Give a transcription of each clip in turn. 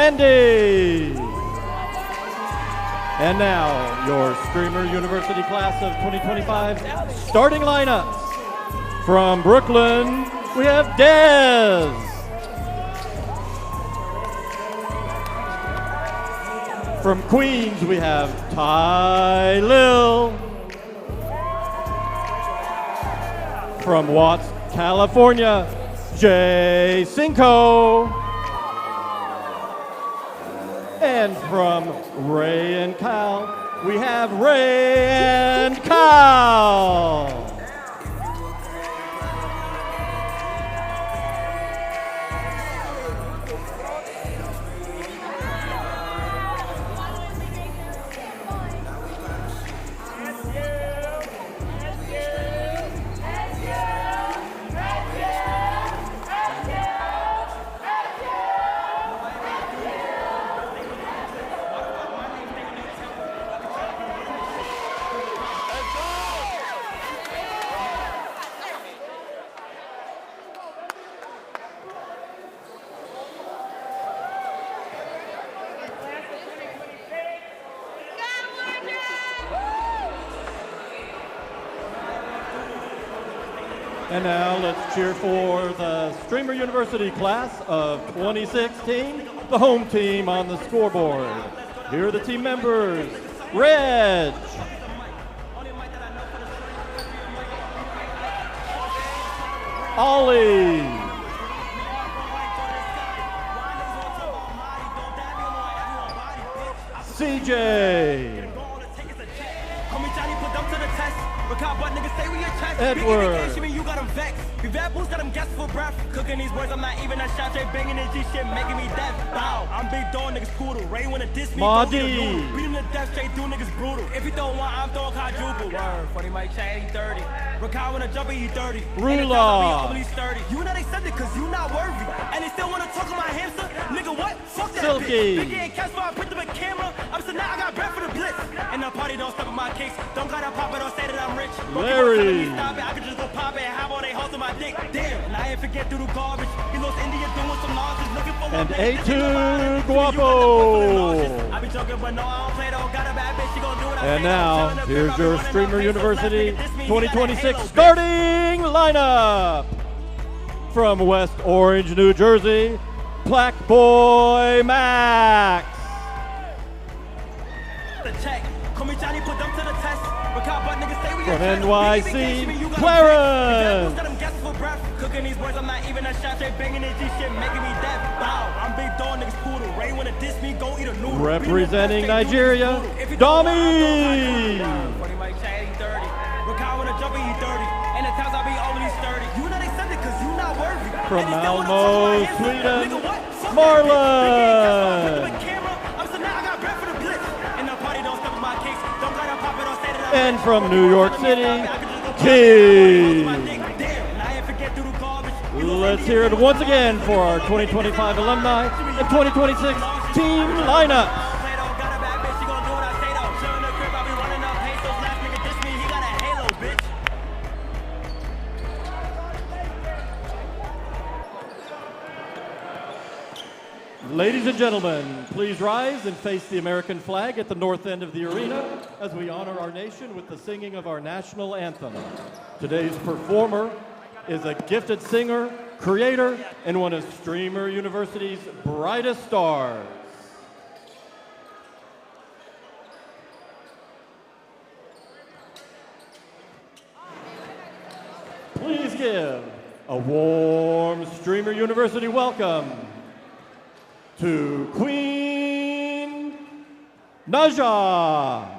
Randy. And now, your Streamer University class of 2025 starting lineups. From Brooklyn, we have Dez. From Queens, we have Ty Lil. From Watts, California, Jay Cinco. And from Ray and Kyle, we have Ray and Kyle. And now let's cheer for the Streamer University class of 2016, the home team on the scoreboard. Here are the team members. Reg. Ollie. CJ. Edward. We bad boost got them guess for breath. Cooking these words, I'm not even a shot. Straight banging this G shit, making me deaf. Bow. I'm big dog, niggas poodle. Ray wanna diss me, go get a noodle. Beat him to death, straight through niggas brutal. If he don't want, I'm throwing quadruple. Word, funny Mike Chat, he 30. Rakai wanna jump it, he 30. Rula. You know they said it cause you not worthy. And they still wanna talk on my hamster. Nigga, what? Fuck that Silky. Bitch. They ain't catch my, I put them in camera. I'm so now I got breath for the blitz. And the party don't stop in my kicks. Don't gotta pop it, don't say that I'm rich. Larry. Stop it, I could just go pop it. How about they hustle my dick? Damn, and I ain't forget through the garbage. He lost India doing some losses, looking for and A2 Guapo. I be joking, but no, I don't play though. Got a bad bitch, she gon' do it. And now, here's your Streamer University 2026 starting lineup. From West Orange, New Jersey, Black Boy Max. The check. Call me Johnny, put them to the test. From NYC, Clarence. Cooking these words, I'm not even a shot. Straight banging this G shit, making me deaf. Bow. I'm big dog, niggas poodle. Ray wanna diss me, go eat a noodle. Representing Nigeria, Dami. Funny Mike Chat, he 30. Rakai wanna jump it, he 30. And the times I be always 30. You know they said it cause you not worthy. From Malmo, Sweden, Marlon. And from New York City, King. Let's hear it once again for our 2025 alumni and 2026 team lineup. Ladies and gentlemen, please rise and face the American flag at the north end of the arena as we honor our nation with the singing of our national anthem. Today's performer is a gifted singer, creator, and one of Streamer University's brightest stars. Please give a warm Streamer University welcome to Queen Naja.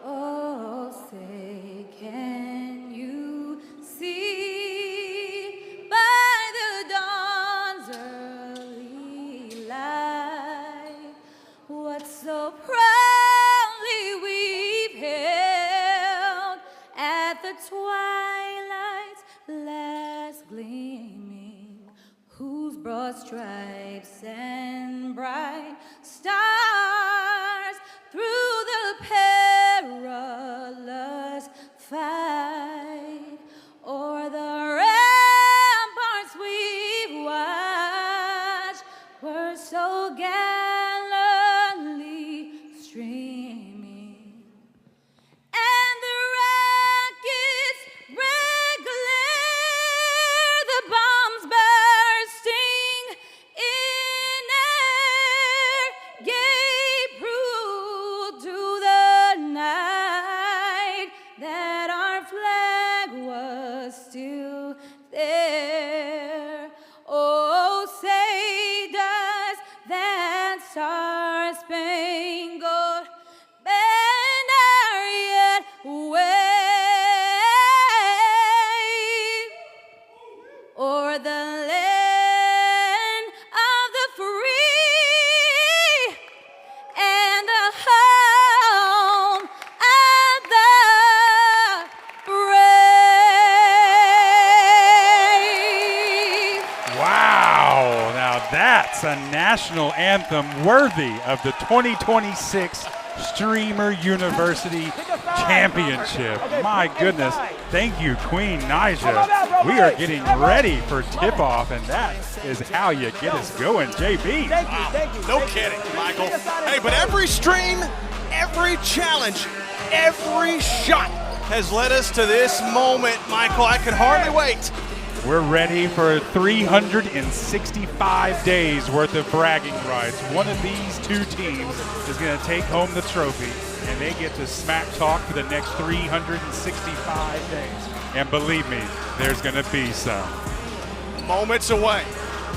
Oh. stripes and bright stars through the perilous fight, o'er the ramparts we've watched were so gallantly streaming, and the rockets red glare, the bombs bursting in air, gave proof to the night that our flag was still there. Oh, say does that star-spangled banner yet wave o'er the land of the free and the home of the brave? Wow, now that's a national anthem worthy of the 2026 Streamer University Championship. My goodness, thank you, Queen Naija. We are getting ready for tip-off, and that is how you get us going, JB. Thank you. No kidding, Michael. Hey, but every stream, every challenge, every shot has led us to this moment, Michael. I can hardly wait. We're ready for 365 days worth of bragging rights. One of these two teams is going to take home the trophy, and they get to smack talk for the next 365 days. And believe me, there's going to be some. Moments away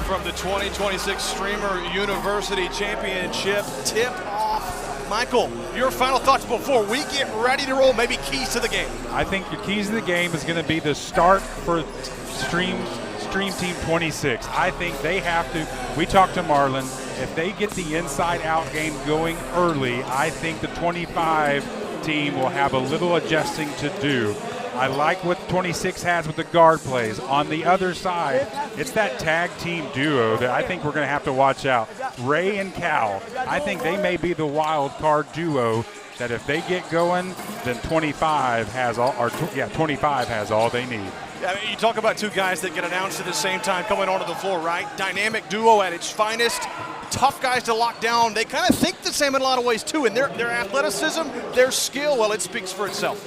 from the 2026 Streamer University Championship tip-off. Michael, your final thoughts before we get ready to roll, maybe keys to the game. I think the keys to the game is going to be the start for Stream Team 26. I think they have to, we talked to Marlon, if they get the inside-out game going early, I think the 25 team will have a little adjusting to do. I like what 26 has with the guard plays. On the other side, it's that tag team duo that I think we're going to have to watch out. Ray and Cal, I think they may be the wild card duo that if they get going, then 25 has all, 25 has all they need. I mean, you talk about two guys that get announced at the same time coming onto the floor, right? Dynamic duo at its finest. Tough guys to lock down. They kind of think the same in a lot of ways, too. And their athleticism, their skill, well, it speaks for itself.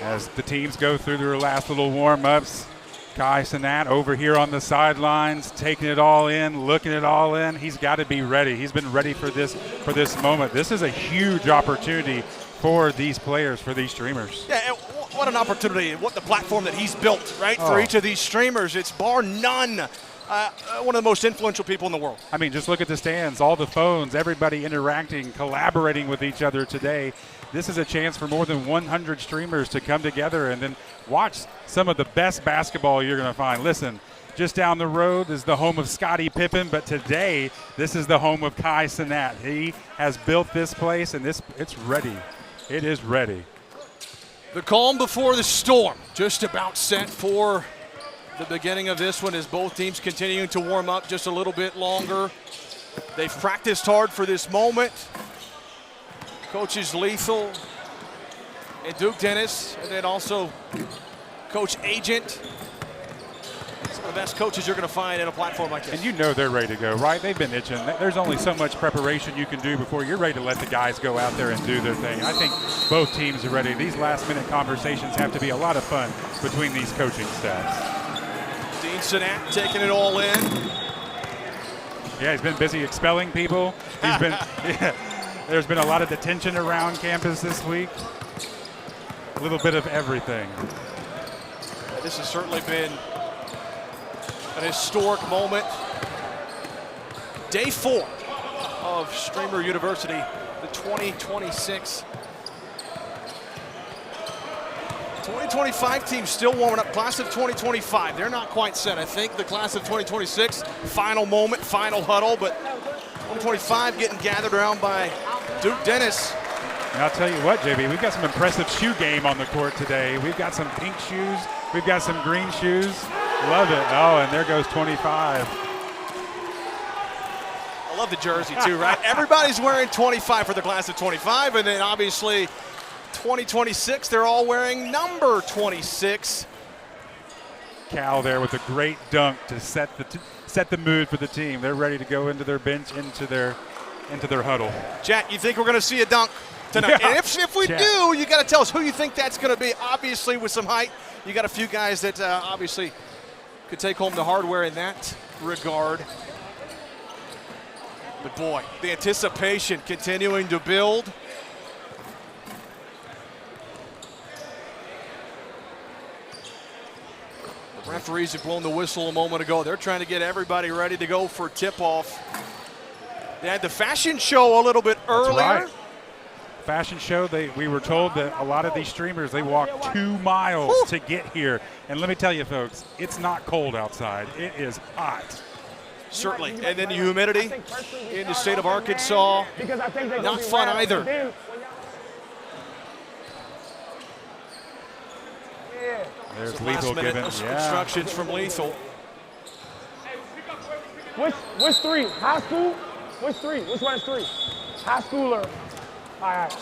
As the teams go through their last little warm-ups, Kai Cenat over here on the sidelines, taking it all in, looking it all in. He's got to be ready. He's been ready for this moment. This is a huge opportunity for these players, for these streamers. Yeah, what an opportunity, what the platform that he's built, right, for each of these streamers. It's bar none one of the most influential people in the world. I mean, just look at the stands, all the phones, everybody interacting, collaborating with each other today. This is a chance for more than 100 streamers to come together and then watch some of the best basketball you're going to find. Listen, just down the road is the home of Scottie Pippen, but today this is the home of Kai Cenat. He has built this place, and it's ready. It is ready. The calm before the storm, just about set for the beginning of this one as both teams continuing to warm up just a little bit longer. They've practiced hard for this moment. Coaches Lethal and Duke Dennis, and then also Coach Agent. Some of the best coaches you're going to find in a platform like this. And you know they're ready to go, right? They've been itching. There's only so much preparation you can do before you're ready to let the guys go out there and do their thing. I think both teams are ready. These last-minute conversations have to be a lot of fun between these coaching staffs. Dean Cenat taking it all in. Yeah, he's been busy expelling people. He's been, there's been a lot of detention around campus this week. A little bit of everything. This has certainly been an historic moment. Day 4 of Streamer University, the 2026. 2025 team still warming up. Class of 2025, they're not quite set. I think the class of 2026, final moment, final huddle, but 2025 getting gathered around by Duke Dennis. And I'll tell you what, JB, we've got some impressive shoe game on the court today. We've got some pink shoes. We've got some green shoes. Love it. Oh, and there goes 25. I love the jersey too, right? Everybody's wearing 25 for the class of 25, and then obviously 2026, they're all wearing number 26. Cal there with a great dunk to set the mood for the team. They're ready to go into their bench, into their huddle. Chat, you think we're going to see a dunk tonight? Yeah. And if we Chat. do, you got to tell us who you think that's going to be. Obviously, with some height, you got a few guys that obviously could take home the hardware in that regard. But boy, the anticipation continuing to build. The referees had blown the whistle a moment ago. They're trying to get everybody ready to go for tip-off. They had the fashion show a little bit earlier. That's right. Fashion show, we were told that a lot of these streamers, they walk 2 miles to get here. And let me tell you, folks, it's not cold outside. It is hot. Certainly. And then the humidity in the state of Arkansas, not fun either. There's Some Lethal last minute giving instructions from Lethal. Which 3? High school? Which 3? Which one is 3? High schooler. All right.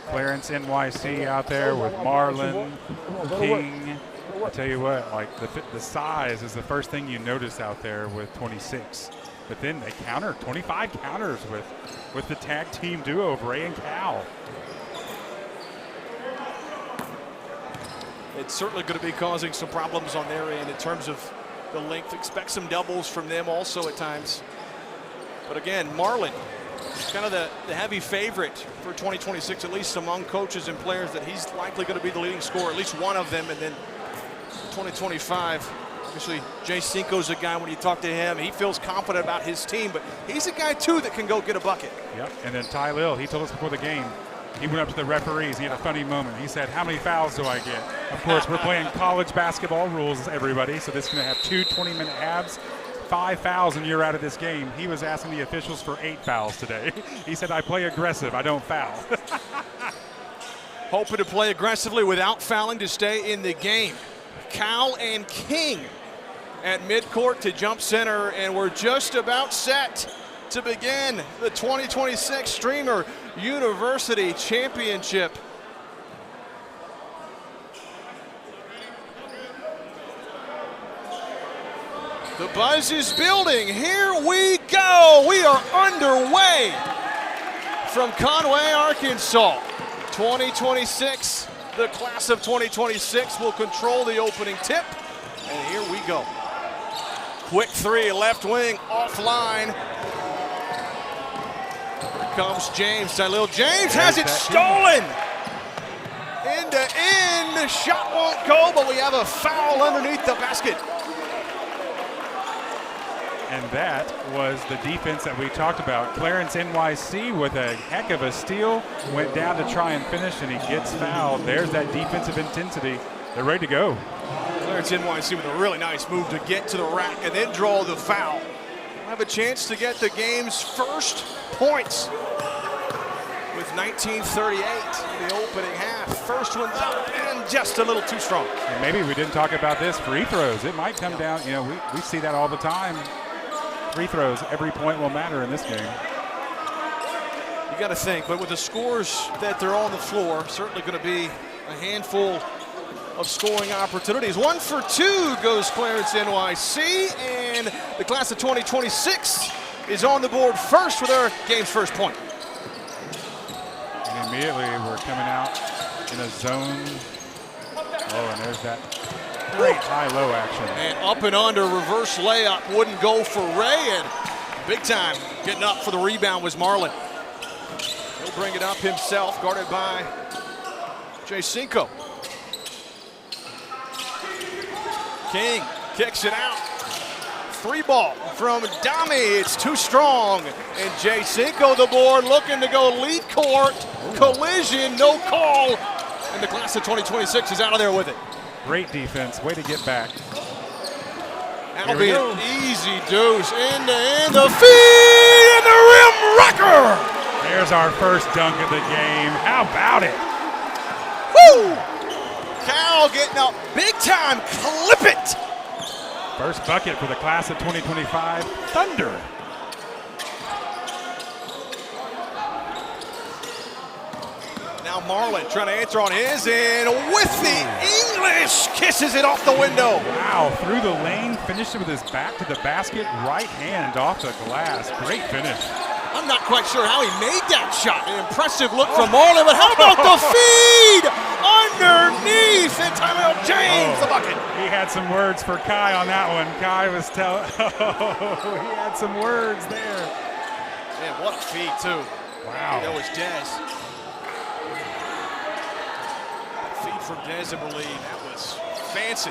Clarence NYC out there with Marlon, King. I tell you what, like the size is the first thing you notice out there with 26. But then they counter, 25 counters with the tag team duo of Ray and Cal. It's certainly going to be causing some problems on their end in terms of the length. Expect some doubles from them also at times. But again, Marlon, kind of the heavy favorite for 2026, at least among coaches and players, that he's likely going to be the leading scorer, at least one of them. And then 2025, obviously Jay Cinco's a guy, when you talk to him, he feels confident about his team, but he's a guy too that can go get a bucket. Yep, and then Ty Lil, he told us before the game, he went up to the referees, he had a funny moment. He said, how many fouls do I get? Of course, we're playing college basketball rules, everybody, so this is going to have 2 20-minute halves, 5 fouls, and you're out of this game. He was asking the officials for 8 fouls today. He said, I play aggressive, I don't foul. Hoping to play aggressively without fouling to stay in the game. Cal and King at midcourt to jump center, and we're just about set to begin the 2026 Streamer University Championship. The buzz is building. Here we go. We are underway from Conway, Arkansas. 2026, the class of 2026 will control the opening tip. And here we go. Quick 3, left wing, offline. Here comes James. Tylil James has it stolen. End to end. The shot won't go, but we have a foul underneath the basket. And that was the defense that we talked about. Clarence NYC with a heck of a steal, went down to try and finish, and he gets fouled. There's that defensive intensity. They're ready to go. Clarence NYC with a really nice move to get to the rack and then draw the foul. We'll have a chance to get the game's first points with 19:38 in the opening half. First one's up and just a little too strong. And maybe we didn't talk about this, free throws. It might come down, we see that all the time. Free throws, every point will matter in this game. You got to think, but with the scores that they're on the floor, certainly going to be a handful of scoring opportunities. 1 for 2 goes Clarence NYC, and the class of 2026 is on the board first with their game's first point. And immediately we're coming out in a zone. Oh, and there's that great high-low action. And up and under, reverse layup wouldn't go for Ray, and big time getting up for the rebound was Marlon. He'll bring it up himself, guarded by Jay Cinco. King kicks it out. 3 ball from Dami. It's too strong. And Jay Cinco, the board, looking to go lead court. Collision, no call. And the class of 2026 is out of there with it. Great defense. Way to get back. That'll be an easy deuce. End to end, the feed and the rim rocker. There's our first dunk of the game. How about it? Woo! Cal getting up big time. Clip it. First bucket for the class of 2025. Thunder. Now Marlin trying to answer on his end with the English, kisses it off the window. Wow, through the lane, finished it with his back to the basket, right hand off the glass. Great finish. I'm not quite sure how he made that shot. An impressive look from Marlin, but how about the feed underneath and Tyler James, the bucket. He had some words for Kai on that one. Kai was telling, he had some words there. Man, what a feed too. Wow. That was Dez. Feed from Dez, I believe. That was fancy.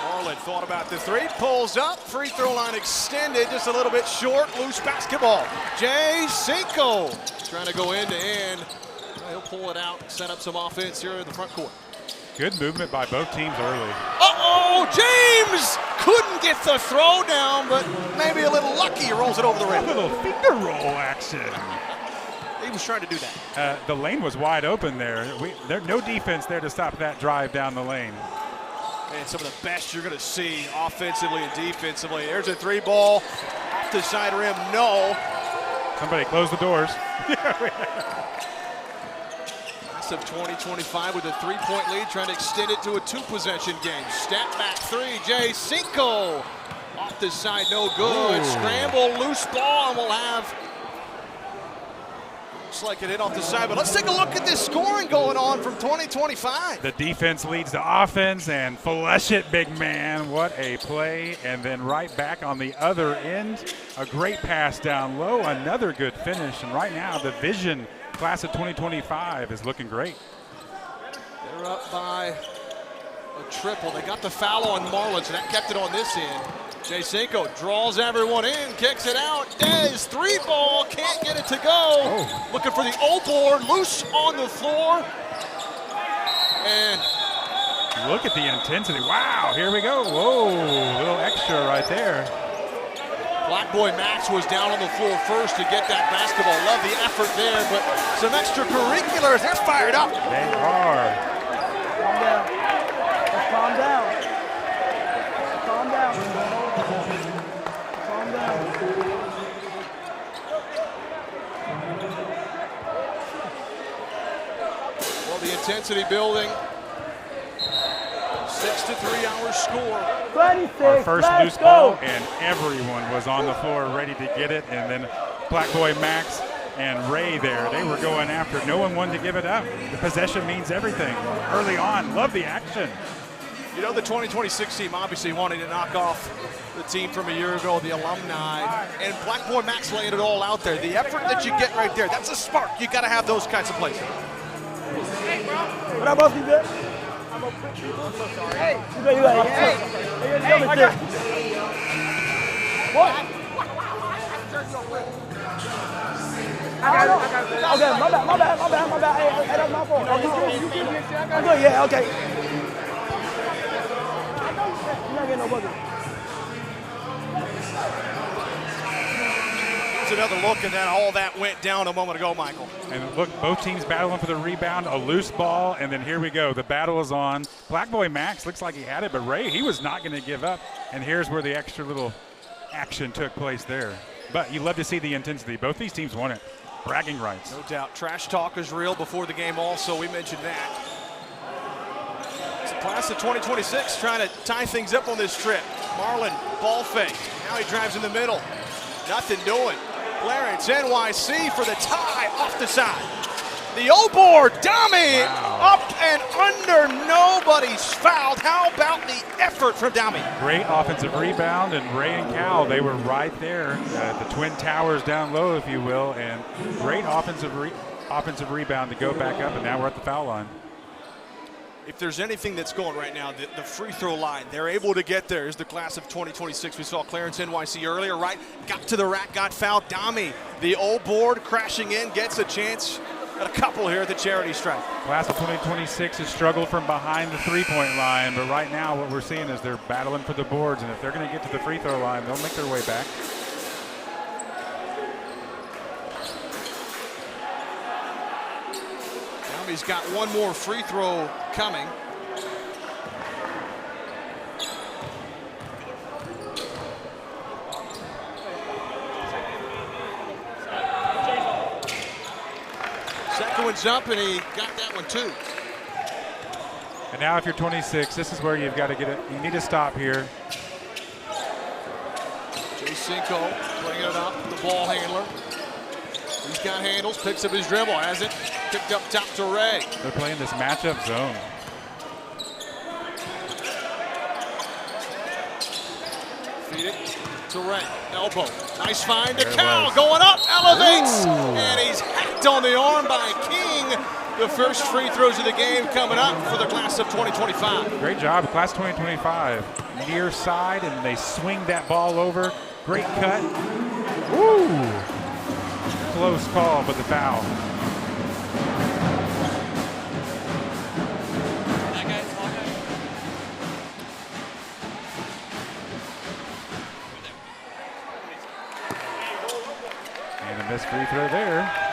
Marlin thought about the three, pulls up, free throw line extended, just a little bit short, loose basketball. Jay Cinco trying to go end to end. He'll pull it out, set up some offense here in the front court. Good movement by both teams early. Uh-oh, James couldn't get the throw down, but maybe a little lucky. He rolls it over the A rim. little finger roll action. He was trying to do that. The lane was wide open there. There's no defense there to stop that drive down the lane. And some of the best you're going to see offensively and defensively. There's a three ball off the side rim. No. Somebody close the doors. Class of 2025 with a three-point lead, trying to extend it to a two-possession game. Step back three, Jay Cinco. Off the side, no good. Ooh. Scramble, loose ball, and we'll have. Looks like it hit off the side, but let's take a look at this scoring going on from 2025. The defense leads the offense, and flush it, big man. What a play. And then right back on the other end, a great pass down low, another good finish. And right now, the Vision class of 2025 is looking great. They're up by a triple. They got the foul on Marlin, so that kept it on this end. Jay Cinco draws everyone in, kicks it out. Dez, three ball, can't get it to go. Oh. Looking for the old board, loose on the floor. And Look at the intensity. Wow, here we go. Whoa, a little extra right there. Black Boy Max was down on the floor first to get that basketball. Love the effort there, but some extracurriculars, they're fired up. They are. Calm down. Let's calm down. Calm down. Calm down. Well, the intensity building. 6 to 3 hour score. 26. Our first let's loose go. ball, and everyone was on the floor ready to get it. And then Black Boy Max and Ray there, they were going after. No one wanted to give it up. The possession means everything. Early on, love the action. You know, the 2026 team obviously wanted to knock off the team from a year ago, the alumni, and Black Boy Max laying it all out there. The effort that you get right there, that's a spark. You got to have those kinds of plays. What up, Buffy, good? Hey, you got hey. What? I got it. Okay, my bad. Hey, that's my fault. I'm good, yeah, okay. You're not getting no bucket. Here's another look, and then all that went down a moment ago, Michael. And look, both teams battling for the rebound, a loose ball, and then here we go. The battle is on. Black Boy Max looks like he had it, but Ray, he was not going to give up. And here's where the extra little action took place there. But you love to see the intensity. Both these teams won it. Bragging rights. No doubt. Trash talk is real before the game also. We mentioned that. It's the class of 2026 trying to tie things up on this trip. Marlin, ball fake. Now he drives in the middle. Nothing doing. Clarence, NYC for the tie off the side. The O-board, Dami, up and under, nobody's fouled. How about the effort from Dami? Great offensive rebound, and Ray and Cal, they were right there at the Twin Towers down low, if you will, and great offensive rebound to go back up, and now we're at the foul line. If there's anything that's going right now, the free throw line, they're able to get there. Is the class of 2026. We saw Clarence NYC earlier, right? Got to the rack, got fouled. Dami, the old board crashing in, gets a chance at a couple here at the charity stripe. Class of 2026 has struggled from behind the three-point line, but right now what we're seeing is they're battling for the boards, and if they're going to get to the free throw line, they'll make their way back. He's got one more free throw coming. Second one's up, and he got that one too. And now if you're 26, this is where you've got to get it. You need to stop here. Jay Cinco playing it up, the ball handler. He's got handles, picks up his dribble, has it picked up top to Ray. They're playing this matchup zone. Feed it to Ray, elbow. Nice find to Cal, going up, elevates, and he's hacked on the arm by King. The first free throws of the game coming up for the class of 2025. Great job, class 2025. Near side, and they swing that ball over. Great cut. Woo! Close call, but the foul. And a missed free throw there.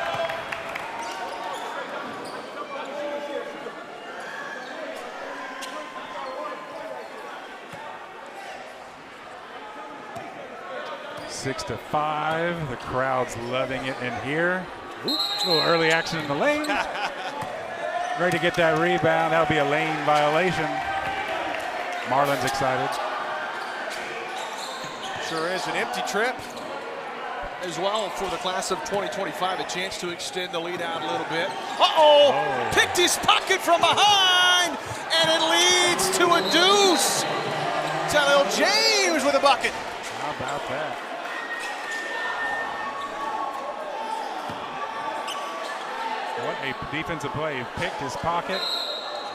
Six to 5. The crowd's loving it in here. A little early action in the lane. Ready to get that rebound. That'll be a lane violation. Marlin's excited. Sure is an empty trip as well for the class of 2025. A chance to extend the lead out a little bit. Uh-oh! Picked his pocket from behind, and it leads to a deuce. Jalil James with a bucket. How about that? What a defensive play. He picked his pocket.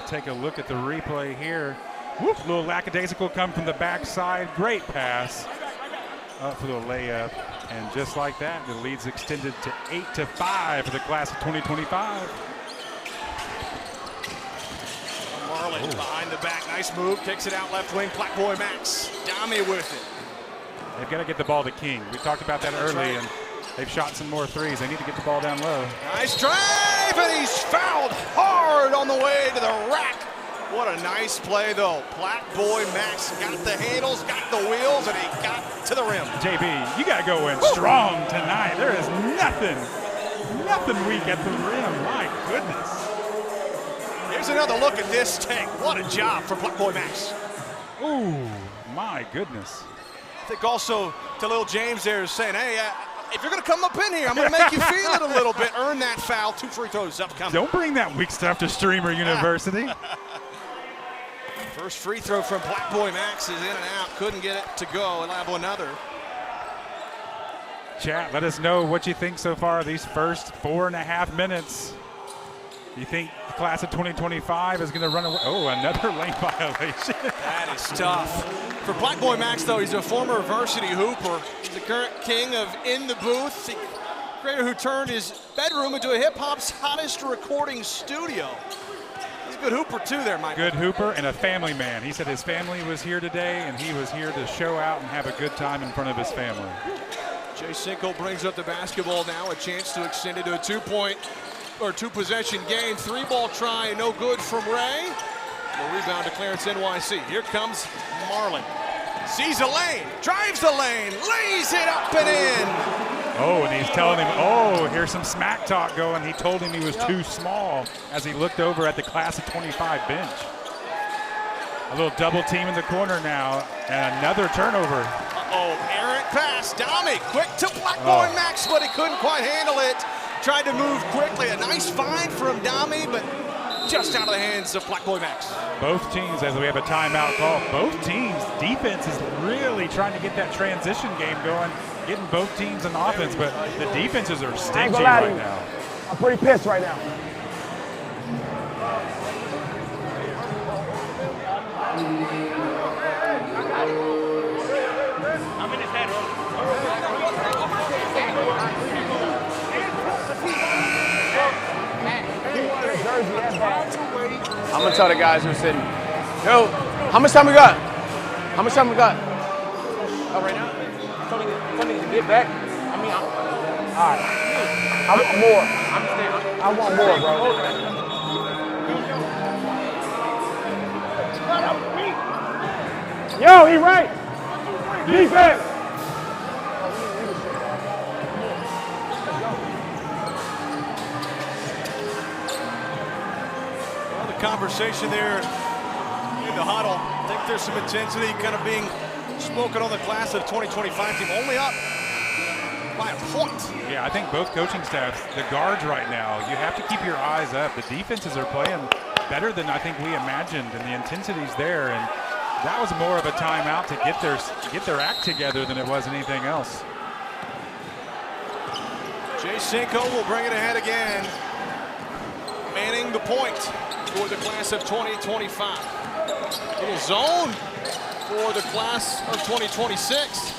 Take a look at the replay here. Whoop, little lackadaisical come from the backside. Great pass. Up for the layup. And just like that, the lead's extended to 8 to 5 for the class of 2025. Marlin behind the back. Nice move. Kicks it out left wing. Black Boy Max. Dami with it. They've got to get the ball to King. We talked about that early, and they've shot some more threes. They need to get the ball down low. Nice drive, and he's fouled hard on the way to the rack. What a nice play, though. Black Boy Max got the handles, got the wheels, and he got to the rim. JB, you got to go in strong tonight. There is nothing weak at the rim. My goodness. Here's another look at this take. What a job for Black Boy Max. Ooh, my goodness. I think also Jalil James there is saying, hey, if you're going to come up in here, I'm going to make you feel it a little bit. Earn that foul. 2 free throws upcoming. Don't bring that weak stuff to Streamer University. First free throw from Black Boy Max is in and out. Couldn't get it to go. He'll have another. Chat, let us know what you think so far of these first 4.5 minutes. You think the class of 2025 is going to run away? Oh, another lane violation. That is tough. For Black Boy Max, though, he's a former varsity hooper. He's the current king of In the Booth. The creator who turned his bedroom into a hip-hop's hottest recording studio. He's a good hooper, too, there, Mike. Good hooper and a family man. He said his family was here today, and he was here to show out and have a good time in front of his family. Jay Cinco brings up the basketball now. A chance to extend it to a two-possession game. 3-ball try, no good from Ray. The rebound to Clarence NYC. Here comes Marlin. Sees a lane, drives the lane, lays it up and in. Oh, and he's telling him, oh, here's some smack talk going. He told him he was too small as he looked over at the class of 25 bench. A little double team in the corner now, and another turnover. Errant pass. Dami quick to Black Boy Max, but he couldn't quite handle it. Tried to move quickly. A nice find from Dami, but just out of the hands of Black Boy Max. Both teams, as we have a timeout call, both teams' defense is really trying to get that transition game going, getting both teams in offense, but the defenses are stingy right now. I'm pretty pissed right now. I'm gonna tell the guys who are sitting, yo, how much time we got? How much time we got? Oh, right now? Something to get back. I mean, all right. I want more. I want more, bro. Yo, he right. Defense. conversation there in the huddle. I think there's some intensity kind of being spoken on the class of the 2025 team. Only up by a point. Yeah, I think both coaching staffs, the guards right now, you have to keep your eyes up. The defenses are playing better than I think we imagined, and the intensity's there. And that was more of a timeout to get their act together than it was anything else. Jay Cinco will bring it ahead again. Manning the point for the class of 2025. Little zone for the class of 2026.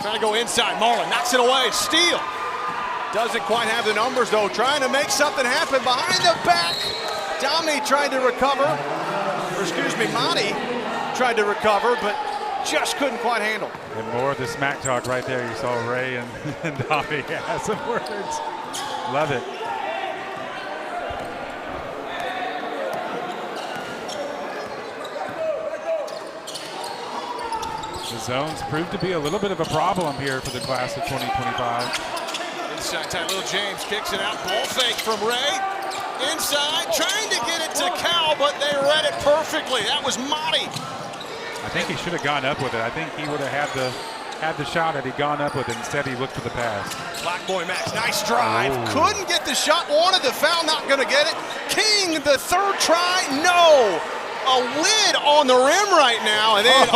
Trying to go inside. Marlin knocks it away. Steal. Doesn't quite have the numbers, though. Trying to make something happen behind the back. Dami tried to recover. Or excuse me, Monty tried to recover, but just couldn't quite handle. And more of the smack talk right there. You saw Ray and Dami have some words. Love it. The zones proved to be a little bit of a problem here for the class of 2025. Inside, Tylil James kicks it out. Ball fake from Ray. Inside, trying to get it to Cal, but they read it perfectly. That was Monty. I think he should have gone up with it. I think he would have had the shot had he gone up with it. Instead, he looked for the pass. Black Boy Max, nice drive. Oh. Couldn't get the shot, wanted the foul, not gonna get it. King, the third try, no. A lid on the rim right now, and then,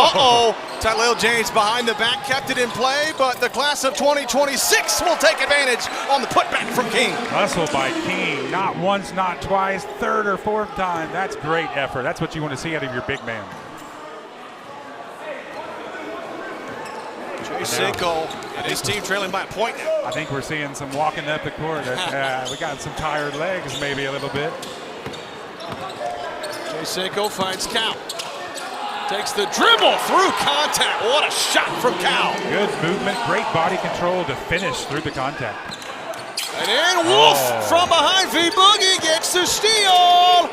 Tylil James behind the back, kept it in play, but the class of 2026 will take advantage on the putback from King. Hustle by King, not once, not twice, third or fourth time. That's great effort. That's what you want to see out of your big man. Jay Cinco and his team trailing by a point now. I think we're seeing some walking up the court. We got some tired legs maybe a little bit. Jay Cinco finds Cal. Takes the dribble through contact. What a shot from Cal. Good movement, great body control to finish through the contact. And then Wolf from behind. V-Boogie gets the steal.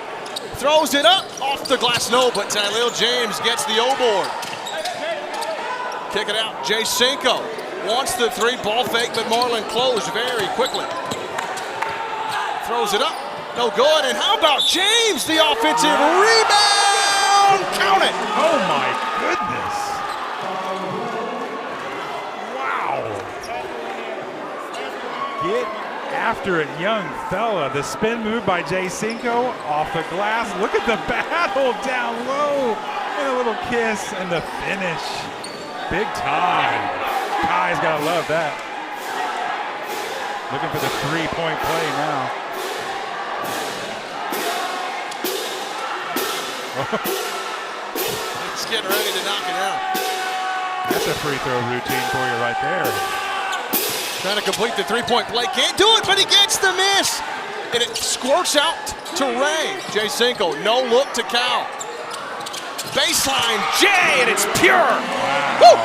Throws it up off the glass. No, but Tylil James gets the O-board. Kick it out. Jay Cinco wants the three. Ball fake, but Marlin closed very quickly. Throws it up. No good. And how about James, the offensive rebound? Count it. Oh my goodness. Wow. Get after it, young fella. The spin move by Jay Cinco off the glass. Look at the battle down low. And a little kiss and the finish. Big time. Kai's got to love that. Looking for the three-point play now. It's getting ready to knock it out. That's a free throw routine for you right there. Trying to complete the three-point play. Can't do it, but he gets the miss. And it squirts out to Ray. Jay Cinco, no look to Cal. Baseline, Jay, and it's pure. Wow. Woo!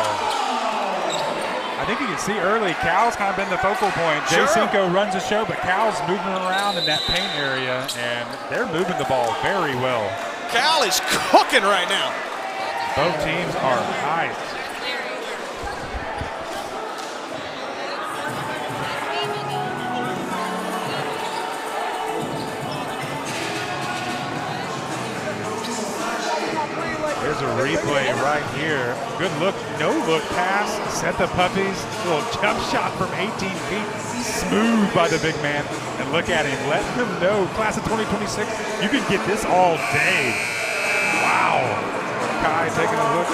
I think you can see early, Cal's kind of been the focal point. Jay Cinco runs the show, but Cal's moving around in that paint area, and they're moving the ball very well. Cal is cooking right now. Both teams are hyped. There's a replay right here. Good look, no look pass. Set the puppies. Little jump shot from 18 feet. Smooth by the big man. And look at him, letting them know, class of 2026, you can get this all day. Wow. Kai taking a look.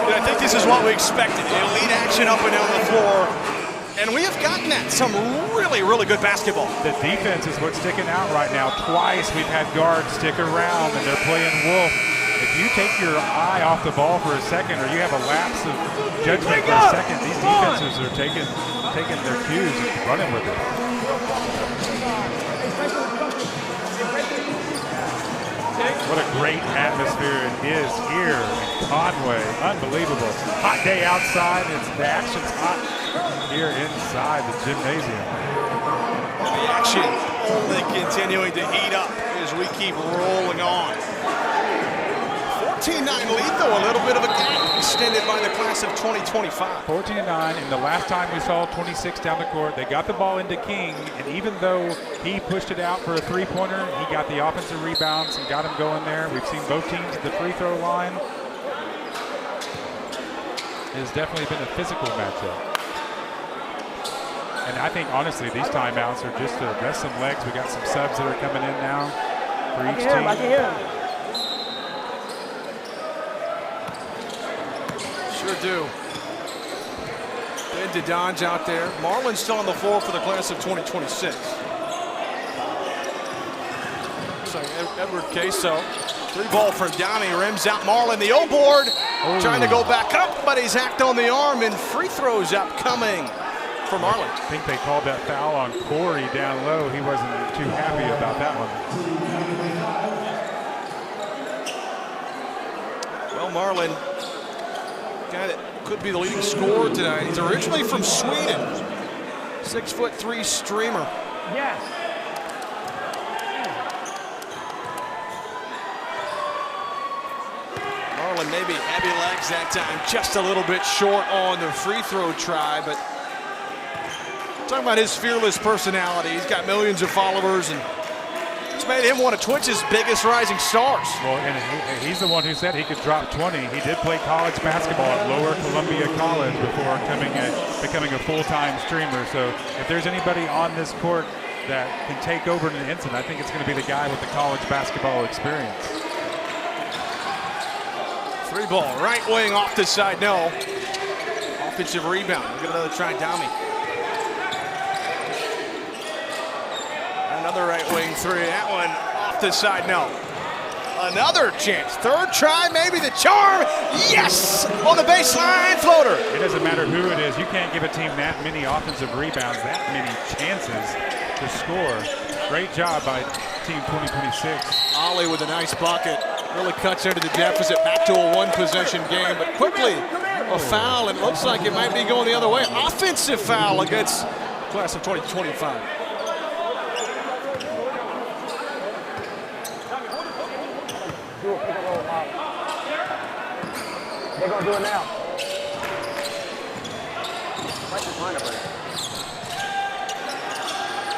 I think this is what we expected. Elite action up and down the floor. And we have gotten that. Some really, really good basketball. The defense is what's sticking out right now. Twice we've had guards stick around and they're playing wolf. If you take your eye off the ball for a second or you have a lapse of judgment for a second, these defenses are taking their cues and running with it. What a great atmosphere it is here in Conway. Unbelievable. Hot day outside. The action's hot here inside the gymnasium. And the action only continuing to heat up as we keep rolling on. 14-9 lead, though. A little bit of a gap extended by the class of 2025. 14-9, and the last time we saw 26 down the court, they got the ball into King, and even though he pushed it out for a three-pointer, he got the offensive rebounds and got him going there. We've seen both teams at the free throw line. It has definitely been a physical matchup. And I think, honestly, these timeouts are just to rest some legs. We got some subs that are coming in now for each team. I can hear him. Sure do. Ben DeDonge out there. Marlin still on the floor for the class of 2026. So Edward Queso. Three ball from Downey, rims out Marlin. The O-board trying to go back up, but he's hacked on the arm, and free throws upcoming for Marlin. I think they called that foul on Corey down low. He wasn't too happy about that one. Well, Marlin, guy that could be the leading scorer tonight. He's originally from Sweden. 6'3" streamer. Yes. Marlin maybe heavy legs that time, just a little bit short on the free throw try, but talking about his fearless personality. He's got millions of followers, and it's made him one of Twitch's biggest rising stars. Well, and he's the one who said he could drop 20. He did play college basketball at Lower Columbia College before becoming a full-time streamer. So if there's anybody on this court that can take over in an instant, I think it's going to be the guy with the college basketball experience. Free ball, right wing off the side, no. Offensive rebound. We'll get another try, Downey. Another right wing three. That one off the side, no. Another chance. Third try, maybe the charm. Yes! On the baseline floater. It doesn't matter who it is. You can't give a team that many offensive rebounds, that many chances to score. Great job by Team 2026. Ollie with a nice bucket. Really cuts into the deficit, back to a one-possession game, but quickly a foul, and it looks like it might be going the other way. Offensive foul against class of 2025. They're going to do it now.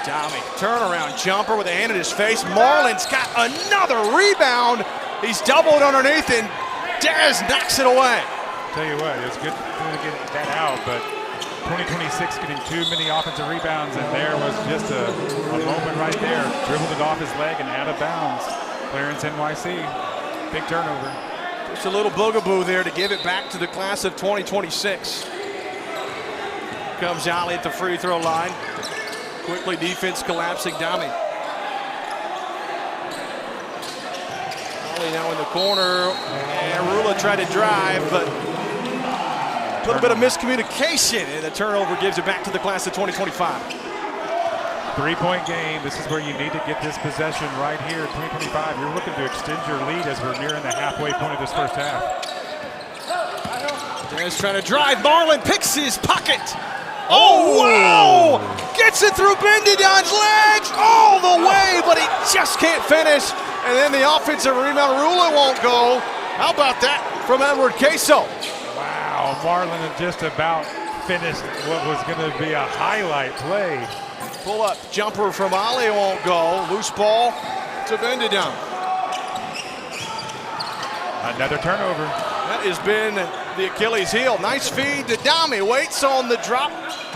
Downey, turnaround jumper with a hand in his face. Marlin's got another rebound. He's doubled underneath, and Dez knocks it away. Tell you what, it's good to get that out, but 2026 getting too many offensive rebounds, and there was just a moment right there. Dribbled it off his leg and out of bounds. Clarence NYC, big turnover. Just a little boogaboo there to give it back to the class of 2026. Comes Ollie at the free throw line. Quickly defense collapsing, Downey. Ollie now in the corner, and Rula tried to drive, but a little bit of miscommunication, and the turnover gives it back to the class of 2025. Three-point game. This is where you need to get this possession right here. 2025. You're looking to extend your lead as we're nearing the halfway point of this first half. Dez trying to drive. Marlin picks his pocket. Oh, wow! Gets it through Ben DeDonge's legs all the way, but he just can't finish. And then the offensive rebound, Rula won't go. How about that from Edward Queso? Wow, Marlin had just about finished what was going to be a highlight play. Pull up jumper from Ollie won't go. Loose ball to Ben DeDonge. Another turnover. That has been the Achilles heel. Nice feed to Downey. Waits on the drop.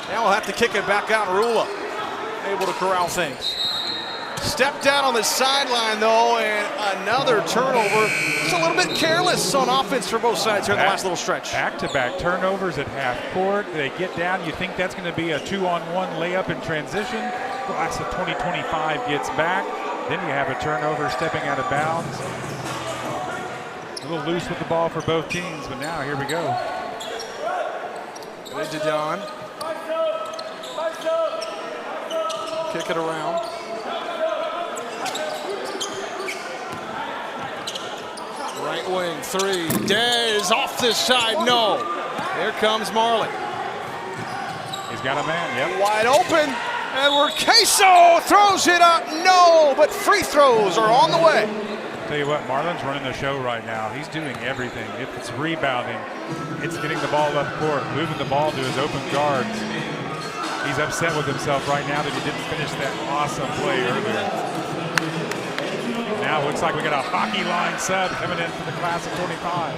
Now we'll have to kick it back out. Rula able to corral things. Stepped out on the sideline though, and another turnover. Just a little bit careless on offense for both sides here in the last little stretch. Back-to-back turnovers at half court. They get down. You think that's going to be a 2-on-1 layup in transition. Class of 2025 gets back. Then you have a turnover stepping out of bounds. A little loose with the ball for both teams, but now here we go. Good to Don. Kick it around. Right wing three. Dez off this side. No. Here comes Marlin. He's got a man. Yep. Wide open. Edward Queso throws it up, no, but free throws are on the way. Tell you what, Marlon's running the show right now. He's doing everything. If it's rebounding, it's getting the ball up court, moving the ball to his open guards. He's upset with himself right now that he didn't finish that awesome play earlier. Now it looks like we got a hockey line sub coming in for the class of 25.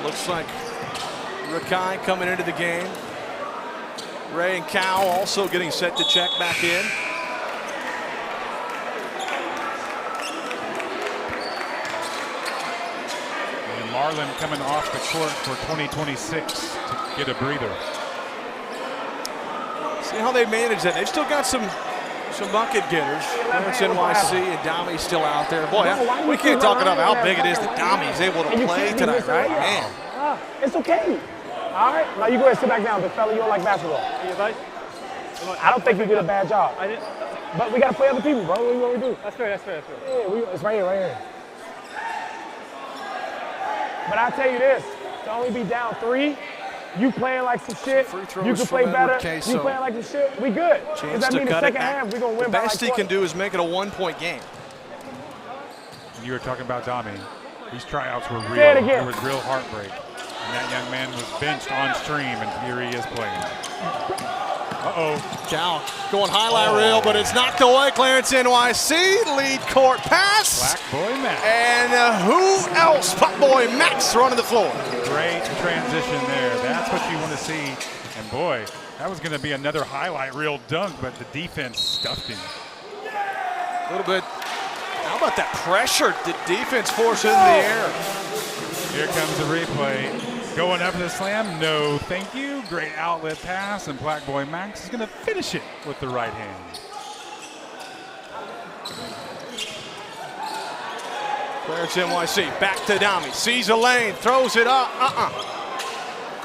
Looks like Rakai coming into the game. Ray and Cal also getting set to check back in. And Marlon coming off the court for 2026 to get a breather. See how they manage that. They've still got some bucket getters. Clarence NYC and Dami's still out there. Boy, we can't talk enough how big it is that Dami's able to play tonight, right? Man. It's okay. All right, now you go ahead and sit back down, big fella. You don't like basketball. I don't think you did a bad job. I didn't. But we got to play other people, bro. What do you want to do? That's fair. Yeah, it's right here. But I tell you this, to only be down 3, you playing like some shit. You can play better. You playing like some shit. We good. Because that means the second half we're gonna win. The best he can do is make it a 1-point game. You were talking about Dami. These tryouts were real. Say it again. There was real heartbreak. And that young man was benched on stream, and here he is playing. Cal going highlight reel, but it's knocked away. Clarence NYC, lead court pass. Black Boy Max. And who else? Pop Boy Max running the floor. Great transition there. That's what you want to see. And boy, that was going to be another highlight reel dunk, but the defense stuffed him. A little bit. How about that pressure the defense forced in the air? Here comes the replay. Going up to the slam, no thank you. Great outlet pass, and Black Boy Max is going to finish it with the right hand. Clarence NYC back to Dami, sees a lane, throws it up,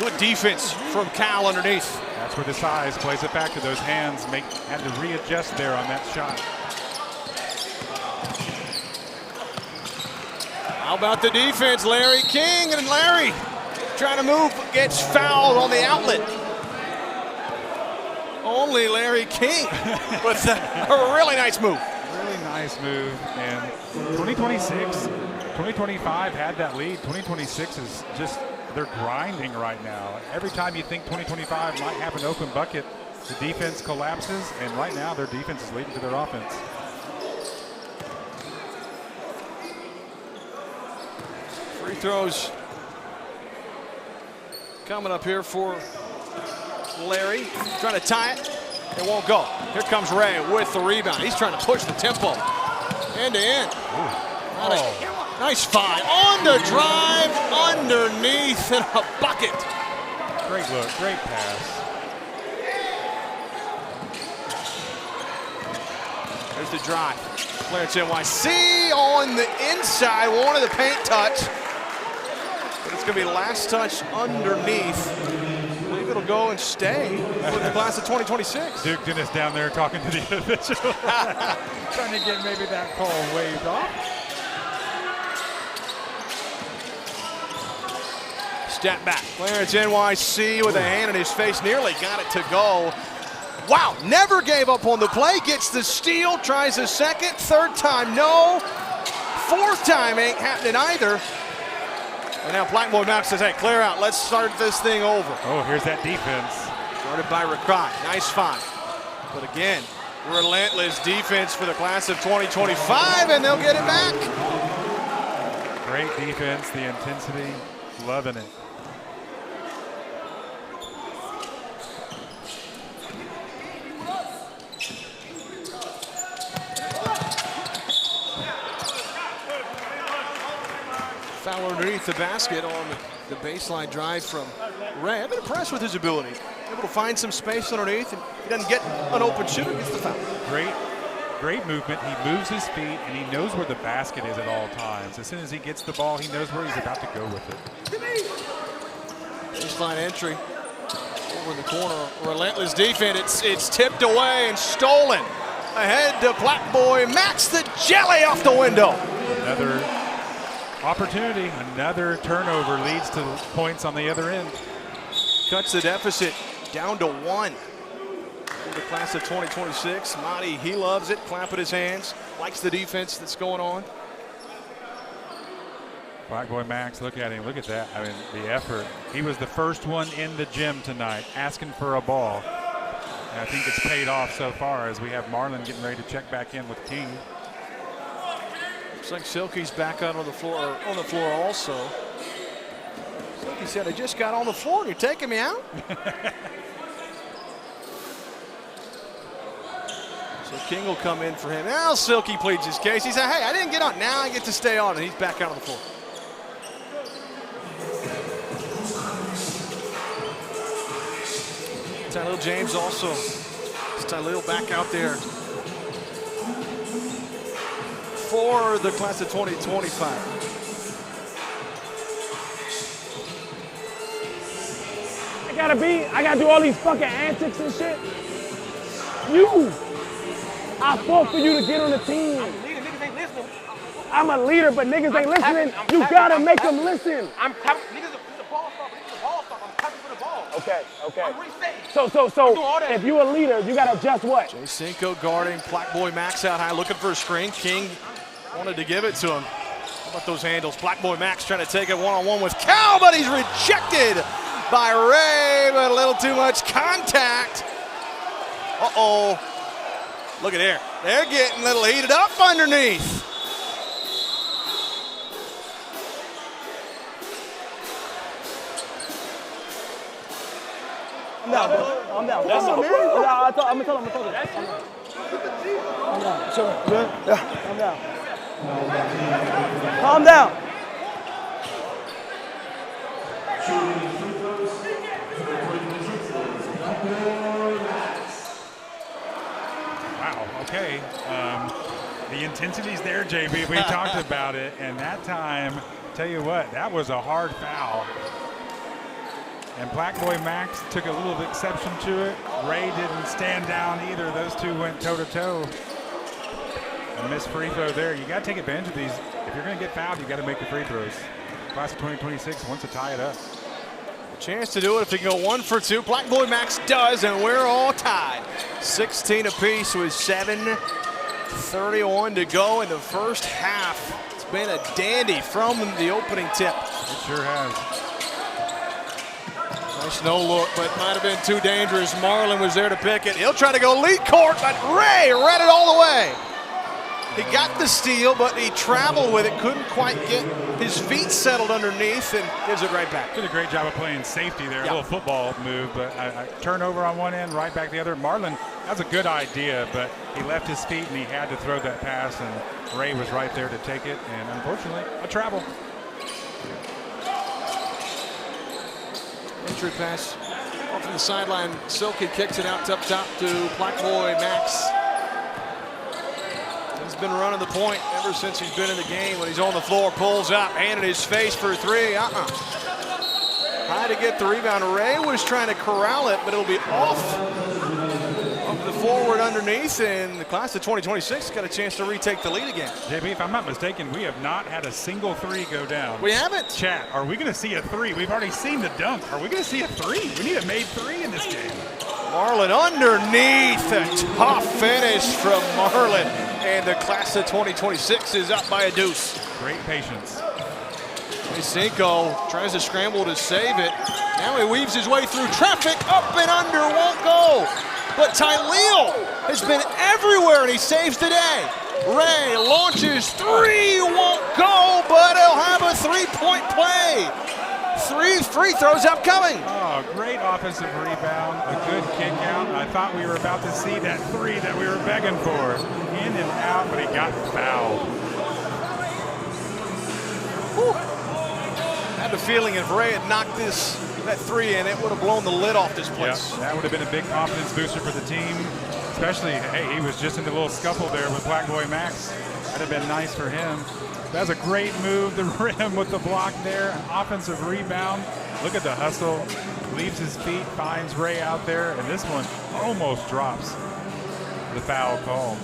Good defense from Cal underneath. That's where the size plays it back to those hands. Had to readjust there on that shot. How about the defense? Larry King, and Larry trying to move, gets fouled on the outlet. Only Larry King with a really nice move. Really nice move. And 2025 had that lead. 2026 is just, they're grinding right now. Every time you think 2025 might have an open bucket, the defense collapses, and right now their defense is leading to their offense. Free throws coming up here for Larry. Trying to tie it. It won't go. Here comes Ray with the rebound. He's trying to push the tempo. End to end. Nice find. On the drive, underneath, and a bucket. Great look, great pass. There's the drive. Clarence NYC on the inside. Wanted the paint touch. But it's going to be last touch underneath. I believe it'll go and stay for the class of 2026. Duke Dennis down there talking to the official. Trying to get maybe that call waved off. Step back. Clarence NYC with a hand in his face. Nearly got it to go. Wow, never gave up on the play. Gets the steal, tries a second, third time no. Fourth time ain't happening either. And now Black Boy Max says, hey, clear out. Let's start this thing over. Oh, here's that defense. Started by Rakai. Nice find. But again, relentless defense for the class of 2025, and they'll get it back. Great defense, the intensity, loving it. Foul underneath the basket on the baseline drive from Ray. I've been impressed with his ability. Able to find some space underneath, and he doesn't get an open shooter, gets the foul. Great movement. He moves his feet, and he knows where the basket is at all times. As soon as he gets the ball, he knows where he's about to go with it. Baseline entry over in the corner. Relentless defense. It's tipped away and stolen. Ahead to Black Boy Max, the jelly off the window. Another opportunity, another turnover leads to points on the other end. Cuts the deficit down to 1 for the class of 2026. Madi, he loves it, clapping his hands, likes the defense that's going on. Black Boy Max, look at him. Look at that. I mean, the effort. He was the first one in the gym tonight asking for a ball. And I think it's paid off so far as we have Marlon getting ready to check back in with King. Looks like Silky's back out on the floor also. Silky said, I just got on the floor and you're taking me out? So King will come in for him. Now Silky pleads his case. He said, hey, I didn't get on. Now I get to stay on. And he's back out on the floor. Tylil James also. It's Tylil back out there for the class of 2025. I gotta do all these fucking antics and shit. I fought for you to get on the team. I'm a leader, but niggas ain't listening. You gotta make them listen. I'm coming. Niggas, the ball stop. Niggas, the ball stop. I'm coming for the ball. Okay. I'm resetting. So if you a leader, you gotta adjust what? Jay Cinco guarding Black Boy Max out high, looking for a screen. King wanted to give it to him. How about those handles? Black Boy Max trying to take it one-on-one with Cal, but he's rejected by Ray, but a little too much contact. Uh-oh. Look at there. They're getting a little heated up underneath. I'm down, bro. I'm down. That's all, man. I'm gonna tell him. I'm down. Sure. Good? Yeah. I'm down. Calm down. Wow, okay. The intensity's there, JB. We talked about it, and that time, tell you what, that was a hard foul. And Black Boy Max took a little exception to it. Ray didn't stand down either. Those two went toe-to-toe. A missed free throw there. You got to take advantage of these. If you're going to get fouled, you got to make the free throws. Class of 2026 wants to tie it up. Chance to do it if they can go 1 for 2. Black Boy Max does, and we're all tied. 16 apiece with 7:31 to go in the first half. It's been a dandy from the opening tip. It sure has. Nice no look, but might have been too dangerous. Marlon was there to pick it. He'll try to go lead court, but Ray read it all the way. He got the steal, but he traveled with it, couldn't quite get his feet settled underneath, and gives it right back. Did a great job of playing safety there. A little football move, but a turnover on one end, right back the other. Marlon, that's a good idea, but he left his feet and he had to throw that pass, and Ray was right there to take it, and unfortunately, a travel. Entry pass off from the sideline. Silky kicks it out up top to Black Boy Max. He's been running the point ever since he's been in the game. When he's on the floor, pulls up, hand in his face for 3. High to get the rebound. Ray was trying to corral it, but it'll be off of the forward underneath, and the class of 2026 got a chance to retake the lead again. JB, if I'm not mistaken, we have not had a single 3 go down. We haven't. Chat, are we going to see a 3? We've already seen the dunk. Are we going to see a 3? We need a made 3 in this game. Marlon underneath. A tough finish from Marlon. And the class of 2026 is up by a deuce. Great patience. Cinco tries to scramble to save it. Now he weaves his way through traffic. Up and under, won't go. But Tylil has been everywhere, and he saves today. Ray launches 3, won't go, but he'll have a 3-point play. 3 free throws upcoming. Oh, great offensive rebound, a good kick out. I thought we were about to see that 3 that we were begging for. In and out, but he got fouled. Whew. I had the feeling if Ray had knocked that 3 in, it would have blown the lid off this place. Yep, that would have been a big confidence booster for the team. Especially, hey, he was just in a little scuffle there with Black Boy Max. That'd have been nice for him. That's a great move, the rim with the block there. Offensive rebound. Look at the hustle. Leaves his feet, finds Ray out there, and this one almost drops the foul call.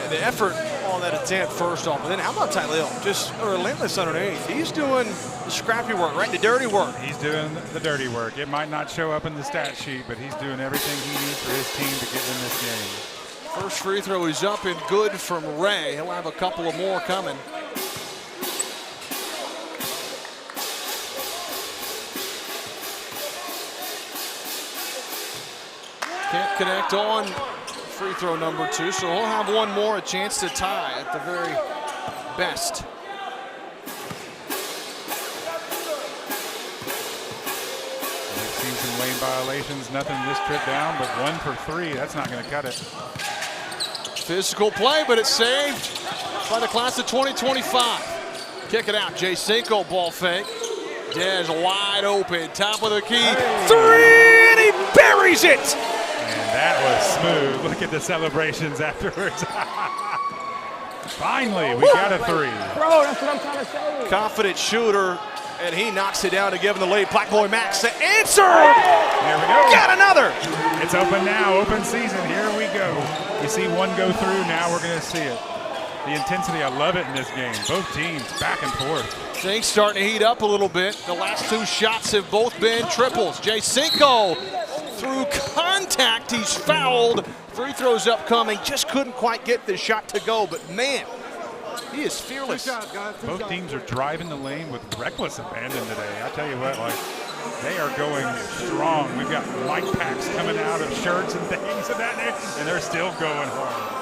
And the effort on that attempt first off. And then how about Tylil? Just relentless underneath. He's doing the scrappy work, right? The dirty work. He's doing the dirty work. It might not show up in the stat sheet, but he's doing everything he needs for his team to get in this game. First free throw is up and good from Ray. He'll have a couple of more coming. Can't connect on free throw number 2, so he'll have one more, a chance to tie at the very best. We've seen some lane violations, nothing this trip down, but 1 for 3, that's not going to cut it. Physical play, but it's saved by the class of 2025. Kick it out, Jacinco ball fake. Dez wide open, top of the key, 3, and he buries it! And that was smooth. Look at the celebrations afterwards. Finally, we got a 3. Bro, that's what I'm trying to say. Confident shooter, and he knocks it down to give him the lead. Black Boy Max the answer! There we go. Got another! It's open now, open season. Here we go. You see one go through, now we're going to see it. The intensity, I love it in this game. Both teams back and forth. Things starting to heat up a little bit. The last 2 shots have both been triples. Jacinco through contact, he's fouled. Free throws upcoming, just couldn't quite get the shot to go, but man, he is fearless. Both teams are driving the lane with reckless abandon today. I tell you what, like, they are going strong. We've got light packs coming out of shirts and things of that nature, and they're still going hard.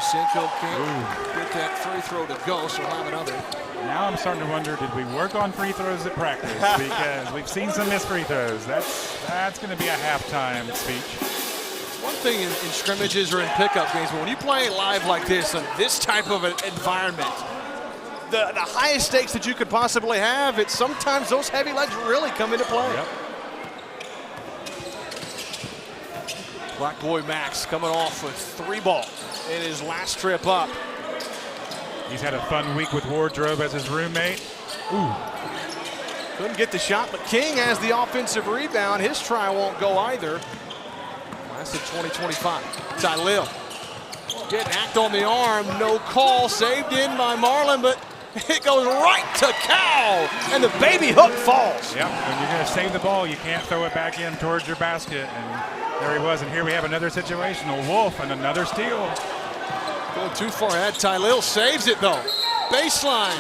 Jacinco can't get that free throw to go, so we'll have another. Now I'm starting to wonder, did we work on free throws at practice? Because we've seen some missed free throws. That's going to be a halftime speech. One thing in scrimmages or in pickup games, but when you play live like this, in this type of an environment, the highest stakes that you could possibly have, it's sometimes those heavy legs really come into play. Yep. Black Boy Max coming off with 3 ball in his last trip up. He's had a fun week with Wardrobe as his roommate. Ooh. Couldn't get the shot, but King has the offensive rebound. His try won't go either. That's the 2025. Tylil getting hacked on the arm. No call. Saved in by Marlin, but it goes right to Cal, and the baby hook falls. Yep, when you're going to save the ball, you can't throw it back in towards your basket. And there he was, and here we have another situational. Wolf and another steal. Going too far ahead. Tylil saves it, though. Baseline.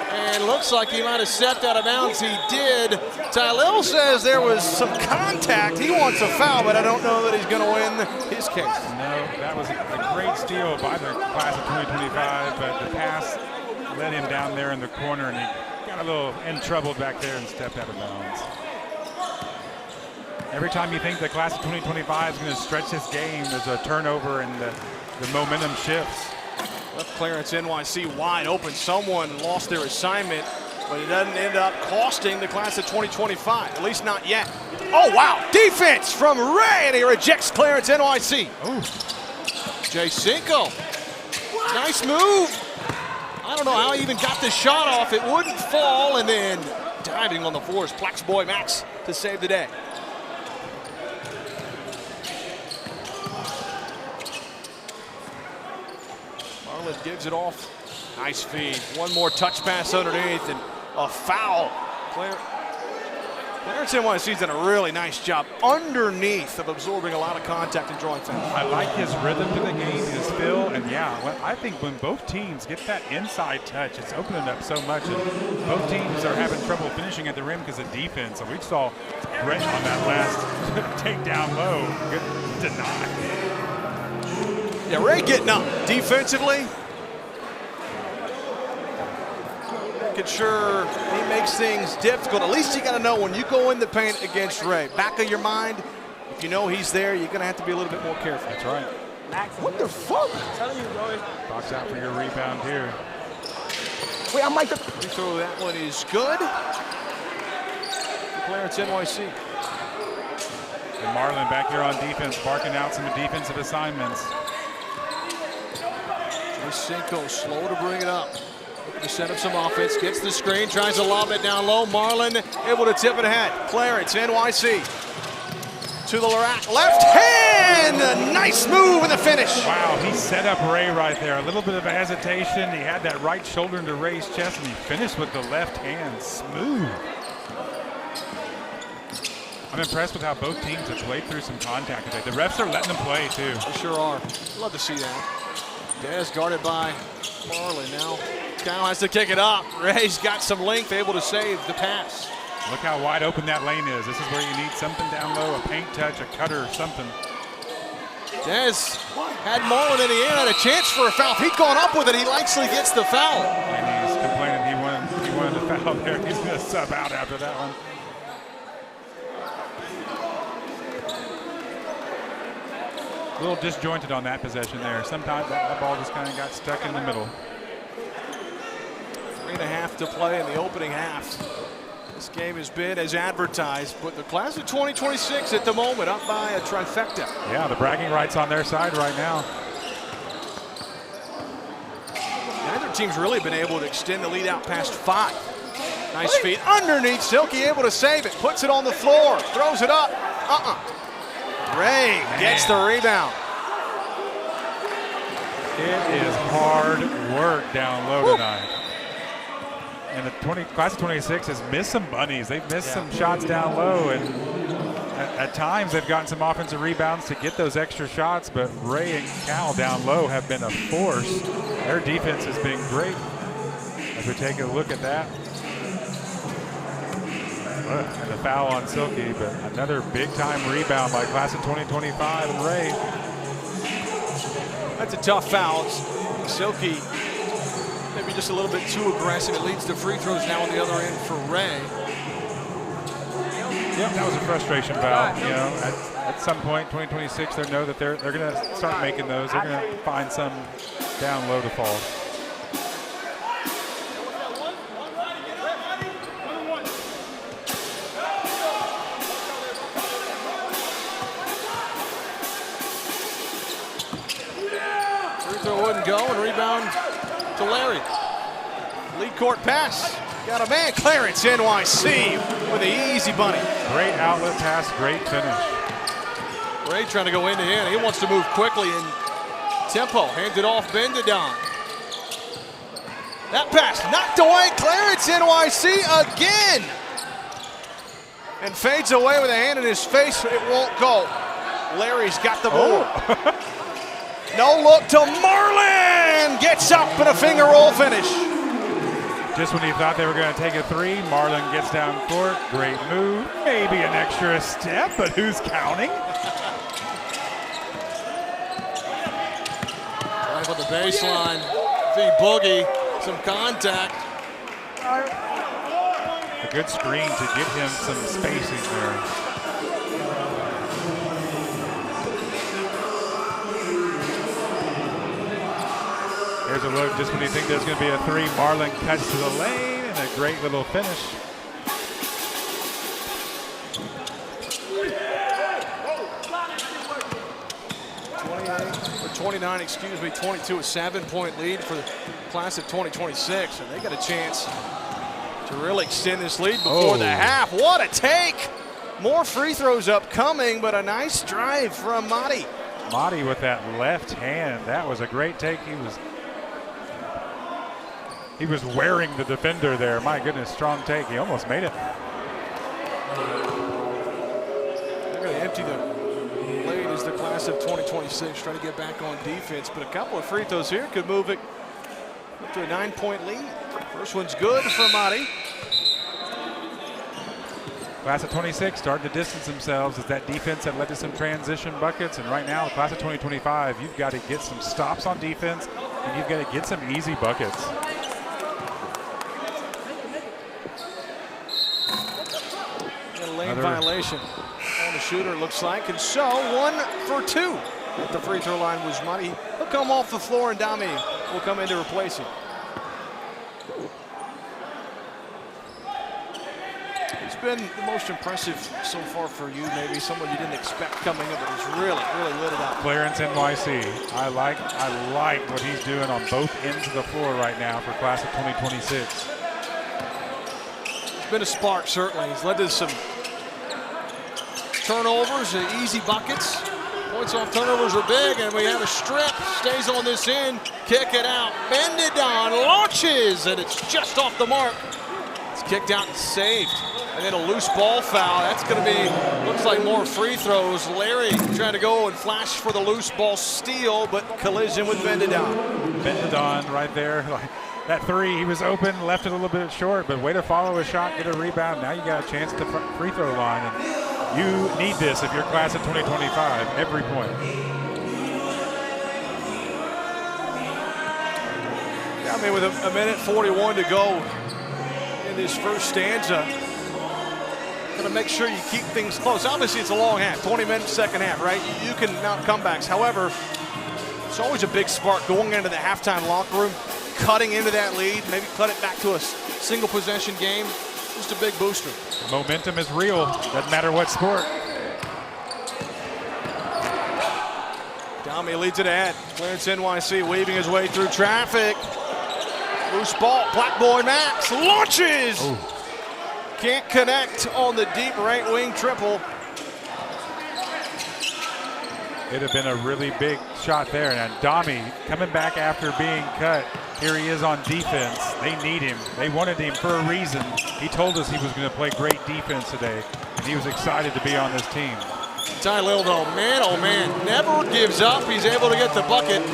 And looks like he might have stepped out of bounds. He did. Tylil says there was some contact. He wants a foul, but I don't know that he's going to win his case. No, that was a great steal by the class of 2025, but the pass led him down there in the corner, and he got a little in trouble back there and stepped out of bounds. Every time you think the class of 2025 is going to stretch this game, there's a turnover and the momentum shifts. Left clearance, NYC wide open. Someone lost their assignment, but it doesn't end up costing the class of 2025, at least not yet. Oh, wow, defense from Ray, and he rejects clearance, NYC. Ooh. Jacinco, nice move. I don't know how he even got the shot off. It wouldn't fall, and then diving on the floor is Black Boy Max to save the day. Marlin gives it off. Nice feed. One more touch pass underneath, and a foul. Clarence NYC's done a really nice job underneath of absorbing a lot of contact and drawing fouls. I like his rhythm to the game, his feel, and yeah, I think when both teams get that inside touch, it's opening up so much, and both teams are having trouble finishing at the rim because of defense. So we saw Brett on that last takedown low, good deny. Yeah, Ray getting up defensively. Making sure he makes things difficult. At least you got to know when you go in the paint against Ray, back of your mind, if you know he's there, you're going to have to be a little bit more careful. That's right. What the fuck? I'm telling you, bro. Box out for your rebound here. Wait, I might. Free throw, that one is good. Clarence NYC. And Marlin back here on defense, barking out some defensive assignments. Cinco slow to bring it up. Looking to set up some offense, gets the screen, tries to lob it down low. Marlin able to tip it ahead. Clarence, NYC. To the left hand, a nice move in the finish. Wow, he set up Ray right there. A little bit of a hesitation. He had that right shoulder into Ray's chest, and he finished with the left hand. Smooth. I'm impressed with how both teams have played through some contact today. The refs are letting them play, too. They sure are. Love to see that. Dez guarded by Marlin. Now Cal has to kick it up. Ray's got some length, able to save the pass. Look how wide open that lane is. This is where you need something down low, a paint touch, a cutter, or something. Dez had Marlin in the air, had a chance for a foul. If he'd gone up with it, he likely gets the foul. And he's complaining he wanted the foul there. He's going to sub out after that one. A little disjointed on that possession there. Sometimes that ball just kind of got stuck in the middle. 3.5 to play in the opening half. This game has been as advertised, but the class of 2026 at the moment up by a trifecta. Yeah, the bragging rights on their side right now. Neither team's really been able to extend the lead out past 5. Nice feed underneath. Silky able to save it, puts it on the floor, throws it up. Ray gets the rebound. It is hard work down low tonight. And the class of 26 has missed some bunnies. They've missed some shots down low, and at times they've gotten some offensive rebounds to get those extra shots, but Ray and Cal down low have been a force. Their defense has been great. As we take a look at that. And the foul on Silky, but another big-time rebound by class of 2025 and Ray. That's a tough foul. Silky maybe just a little bit too aggressive. It leads to free throws now on the other end for Ray. Yep, that was a frustration foul. You know, at some point, 2026, they know that they're going to start making those. They're going to find some down low to fall. Wouldn't go, and rebound to Larry. Lead court pass. Got a man. Clarence, NYC with the easy bunny. Great outlet pass, great finish. Ray trying to go end-to-end. He wants to move quickly in tempo. Hands it off Bendadon. That pass knocked away. Clarence, NYC again. And fades away with a hand in his face. It won't go. Larry's got the ball. No look to Marlin. Gets up and a finger roll finish. Just when he thought they were going to take a three, Marlin gets down court. Great move. Maybe an extra step, but who's counting? Right with the baseline. The boogie. Some contact. A good screen to give him some spacing there. Here's a look just when you think there's going to be a three. Marlin cuts to the lane and a great little finish. Or 29, excuse me, 22, a 7-point lead for the class of 2026. And they got a chance to really extend this lead before the half. What a take! More free throws upcoming, but a nice drive from Madi. Madi with that left hand. That was a great take. He was wearing the defender there. My goodness, strong take. He almost made it. They're going to empty the lane as the class of 2026 trying to get back on defense. But a couple of free throws here could move it up to a 9-point lead. First one's good for Madi. Class of 26 starting to distance themselves as that defense that led to some transition buckets. And right now, the class of 2025, you've got to get some stops on defense, and you've got to get some easy buckets. Lane violation on the shooter, looks like. And so 1 for 2 at the free throw line was Madi. He'll come off the floor, and Dami will come in to replace him. been the most impressive so far for you? Maybe someone you didn't expect coming up, but he's really, really lit it up. Clarence NYC. I like what he's doing on both ends of the floor right now for class of 2026. It's been a spark, certainly. He's led to some turnovers, easy buckets. Points off turnovers are big, and we have a strip. Stays on this end, kick it out. Bendidon launches, and it's just off the mark. It's kicked out and saved. And then a loose ball foul. That's going to be, looks like more free throws. Larry trying to go and flash for the loose ball steal, but collision with Bendidon. Bendidon right there. That three, he was open, left it a little bit short, but way to follow a shot, get a rebound. Now you got a chance at the free throw line. And you need this if you're class of 2025, every point. Yeah, I mean, with a minute 41 to go in this first stanza, gonna make sure you keep things close. Obviously, it's a long half, 20 minutes, second half, right? You can mount comebacks. However, it's always a big spark going into the halftime locker room, cutting into that lead, maybe cut it back to a single possession game. Just a big booster. Momentum is real, doesn't matter what sport. Dami leads it ahead. Clarence NYC weaving his way through traffic. Loose ball, Black Boy Max launches. Ooh. Can't connect on the deep right wing triple. It'd have been a really big shot there. And Dami coming back after being cut. Here he is on defense. They need him. They wanted him for a reason. He told us he was going to play great defense today, and he was excited to be on this team. Ty Lil, though, man, oh man, never gives up. He's able to get the bucket.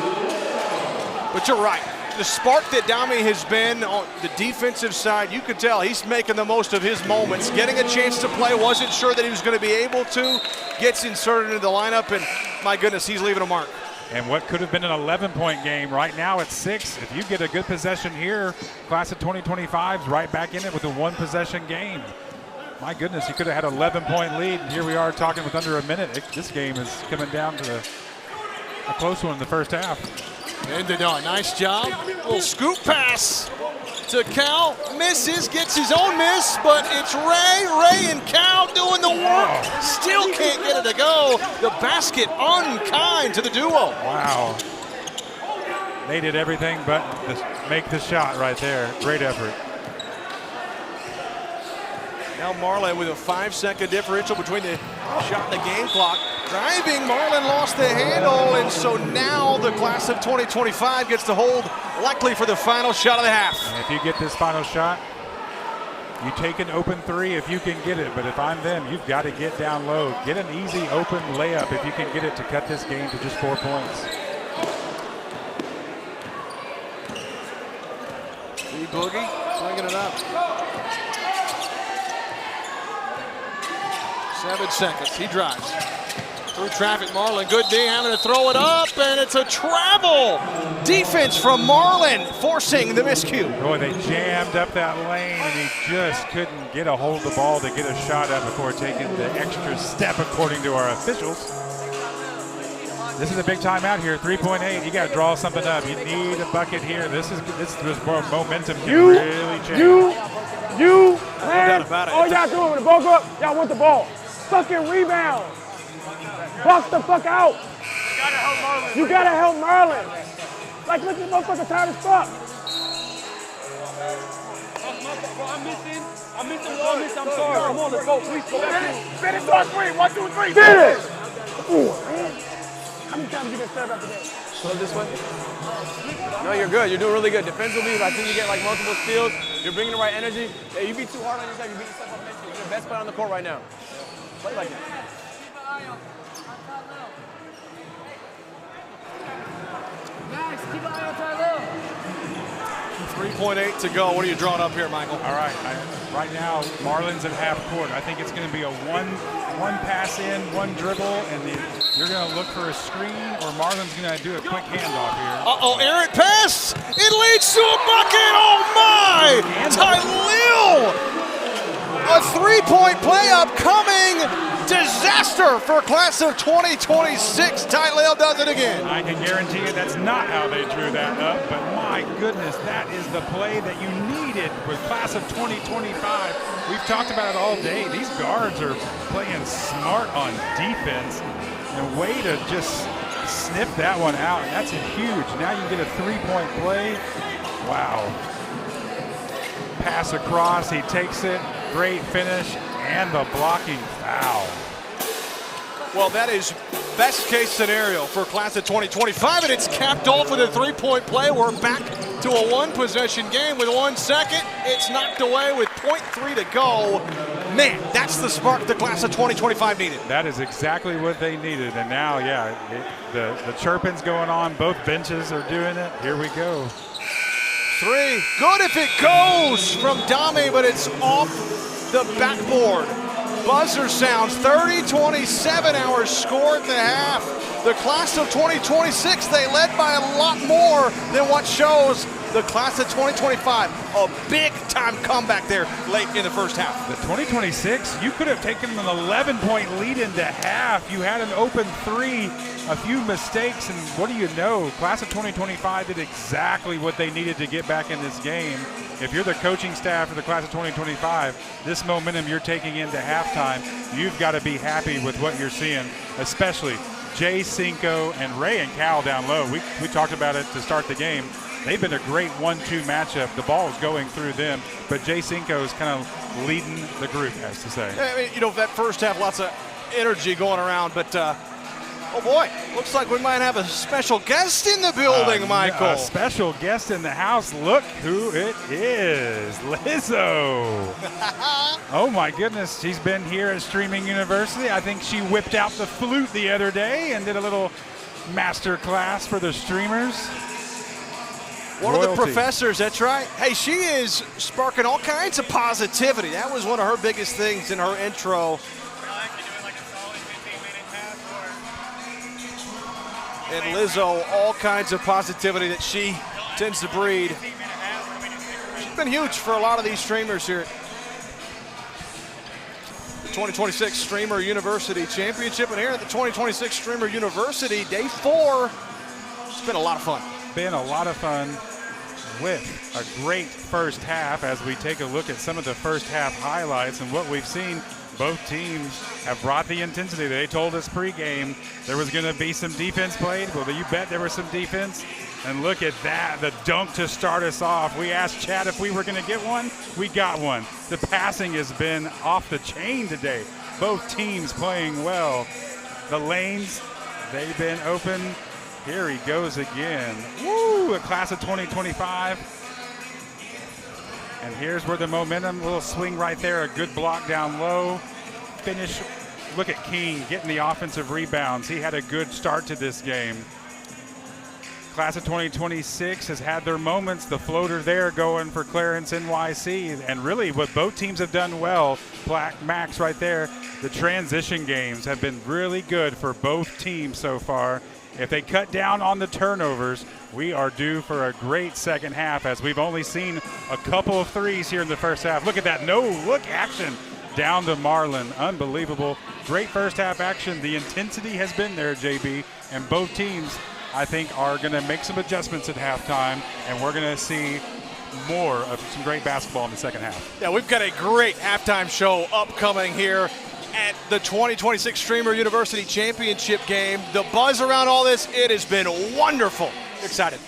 But you're right. The spark that Dami has been on the defensive side, you could tell he's making the most of his moments. Getting a chance to play, wasn't sure that he was going to be able to. Gets inserted into the lineup, and my goodness, he's leaving a mark. And what could have been an 11-point game, right now it's 6. If you get a good possession here, class of 2025's right back in it with a one-possession game. My goodness, you could have had an 11-point lead. And here we are talking with under a minute. This game is coming down to a close one in the first half. Bendidon, nice job. Little scoop pass to Cal. Misses, gets his own miss, but it's Ray and Cal doing the work. Still can't get it to go. The basket unkind to the duo. Wow. They did everything but make the shot right there. Great effort. Now Marlin with a 5-second differential between the shot and the game clock. Driving, Marlin lost the handle, and so now the class of 2025 gets to hold likely for the final shot of the half. And if you get this final shot, you take an open three if you can get it, but if I'm them, you've got to get down low. Get an easy open layup if you can get it to cut this game to just 4 points. Boogie bringing it up. 7 seconds, he drives. Through traffic, Marlin, good D, having to throw it up, and it's a travel. Defense from Marlin, forcing the miscue. Boy, they jammed up that lane, and he just couldn't get a hold of the ball to get a shot up before taking the extra step, according to our officials. This is a big timeout here, 3.8. You got to draw something up. You need a bucket here. This more momentum can really change. Man, all y'all doing when the ball go up, y'all want the ball. Fucking rebound. Box the fuck out. You gotta help Marlin. Like, look at this motherfucker tired as fuck. I'm missing. I'm sorry. Come on, let's go. Please go back. Finish on 3. 1, 2, 3. Finish. Ooh, man. How many times you been served after that? Slow this way. No, you're good. You're doing really good. Defensively, I think you get like multiple steals. You're bringing the right energy. Yeah, you be too hard on yourself. You beat yourself up mentally. You're the best player on the court right now. Play like that. 3.8 to go. What are you drawing up here, Michael? All right. Right now, Marlin's at half court. I think it's going to be a one pass in, one dribble, and you're going to look for a screen, or Marlin's going to do a quick handoff here. Uh-oh, errant pass. It leads to a bucket. Oh, my. Ty Lil. A 3-point play upcoming. Disaster for class of 2026. Tylale does it again. I can guarantee you that's not how they drew that up, but my goodness, that is the play that you needed with class of 2025. We've talked about it all day. These guards are playing smart on defense, and way to just snip that one out. That's huge. Now you get a three-point play. Wow. Pass across, he takes it. Great finish, and the blocking foul. Well, that is best case scenario for class of 2025, and it's capped off with a three-point play. We're back to a one-possession game with 1 second. It's knocked away with 0.3 to go. Man, that's the spark the class of 2025 needed. That is exactly what they needed, and now, yeah, the chirping's going on. Both benches are doing it. Here we go. Three, good if it goes from Dame, but it's off the backboard. Buzzer sounds, 30-27 our score at the half. The class of 2026, they led by a lot more than what shows the class of 2025. A big-time comeback there late in the first half. The 2026, you could have taken an 11-point lead into half. You had an open three, a few mistakes, and what do you know? Class of 2025 did exactly what they needed to get back in this game. If you're the coaching staff for the class of 2025, this momentum you're taking into halftime, you've got to be happy with what you're seeing, especially Jay Cinco and Ray and Cal down low. We talked about it to start the game. They've been a great 1-2 matchup. The ball is going through them, but Jay Cinco is kind of leading the group, as to say. I mean, you know, that first half, lots of energy going around, but oh boy, looks like we might have a special guest in the building, Michael. A special guest in the house. Look who it is, Lizzo. Oh my goodness, she's been here at Streaming University. I think she whipped out the flute the other day and did a little master class for the streamers. One of the professors, that's right. Hey, she is sparking all kinds of positivity. That was one of her biggest things in her intro. And Lizzo, all kinds of positivity that she tends to breed. She's been huge for a lot of these streamers here. The 2026 Streamer University Championship, and here at the 2026 Streamer University, day 4, it's been a lot of fun. Been a lot of fun with a great first half as we take a look at some of the first half highlights and what we've seen. Both teams have brought the intensity. They told us pregame there was going to be some defense played. Well, you bet there was some defense. And look at that, the dunk to start us off. We asked Chad if we were going to get one. We got one. The passing has been off the chain today. Both teams playing well. The lanes, they've been open. Here he goes again. Woo, a class of 2025. And here's where the momentum, little swing right there, a good block down low. Finish, look at King getting the offensive rebounds. He had a good start to this game. Class of 2026 has had their moments. The floater there going for Clarence NYC. And really what both teams have done well, Max right there, the transition games have been really good for both teams so far. If they cut down on the turnovers, we are due for a great second half as we've only seen a couple of threes here in the first half. Look at that no-look action down to Marlin. Unbelievable. Great first half action. The intensity has been there, JB, and both teams, I think, are going to make some adjustments at halftime, and we're going to see more of some great basketball in the second half. Yeah, we've got a great halftime show upcoming here at the 2026 Streamer University Championship game. The buzz around all this, it has been wonderful. Excited.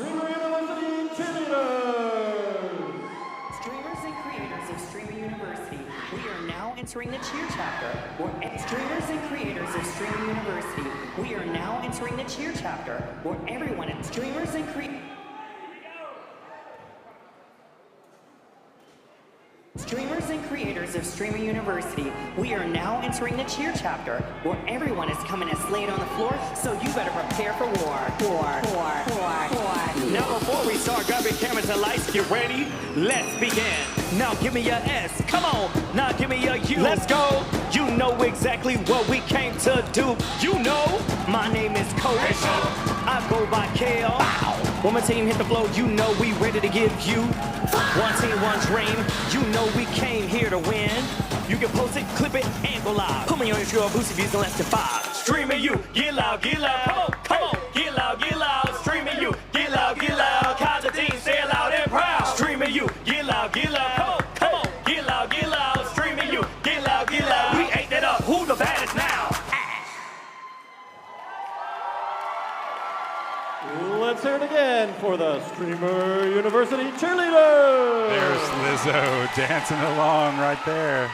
Streamer University cheerleaders. Streamers and creators of Streamer University, we are now entering the cheer chapter. Streamers and creators of Streamer University, we are now entering the cheer chapter, where everyone at streamers and Streamers and creators of Streamer University, we are now entering the cheer chapter, where everyone is coming as laid on the floor, so you better prepare for war. Now before we start, grab your cameras and lights, get ready, let's begin. Now give me your S, come on, now give me your U. Let's go, you know exactly what we came to do. You know, my name is Coach. I go by Kale. When my team hit the floor, you know we ready to give you one team, one dream. You know we came here to win. You can post it, clip it, and go live. Put me on your boost views in less than 5. Streaming you, get loud, get loud. Come on, get loud, get loud. Streaming you, get loud, get loud. Kaiser team, say it loud and proud. Streaming you, get loud, get loud. Come on, get loud, get loud. Streaming you, get loud, get loud. We ate that up. Who the baddest now? Let's hear it again for the Streamer University cheerleaders. There's Lizzo dancing along right there.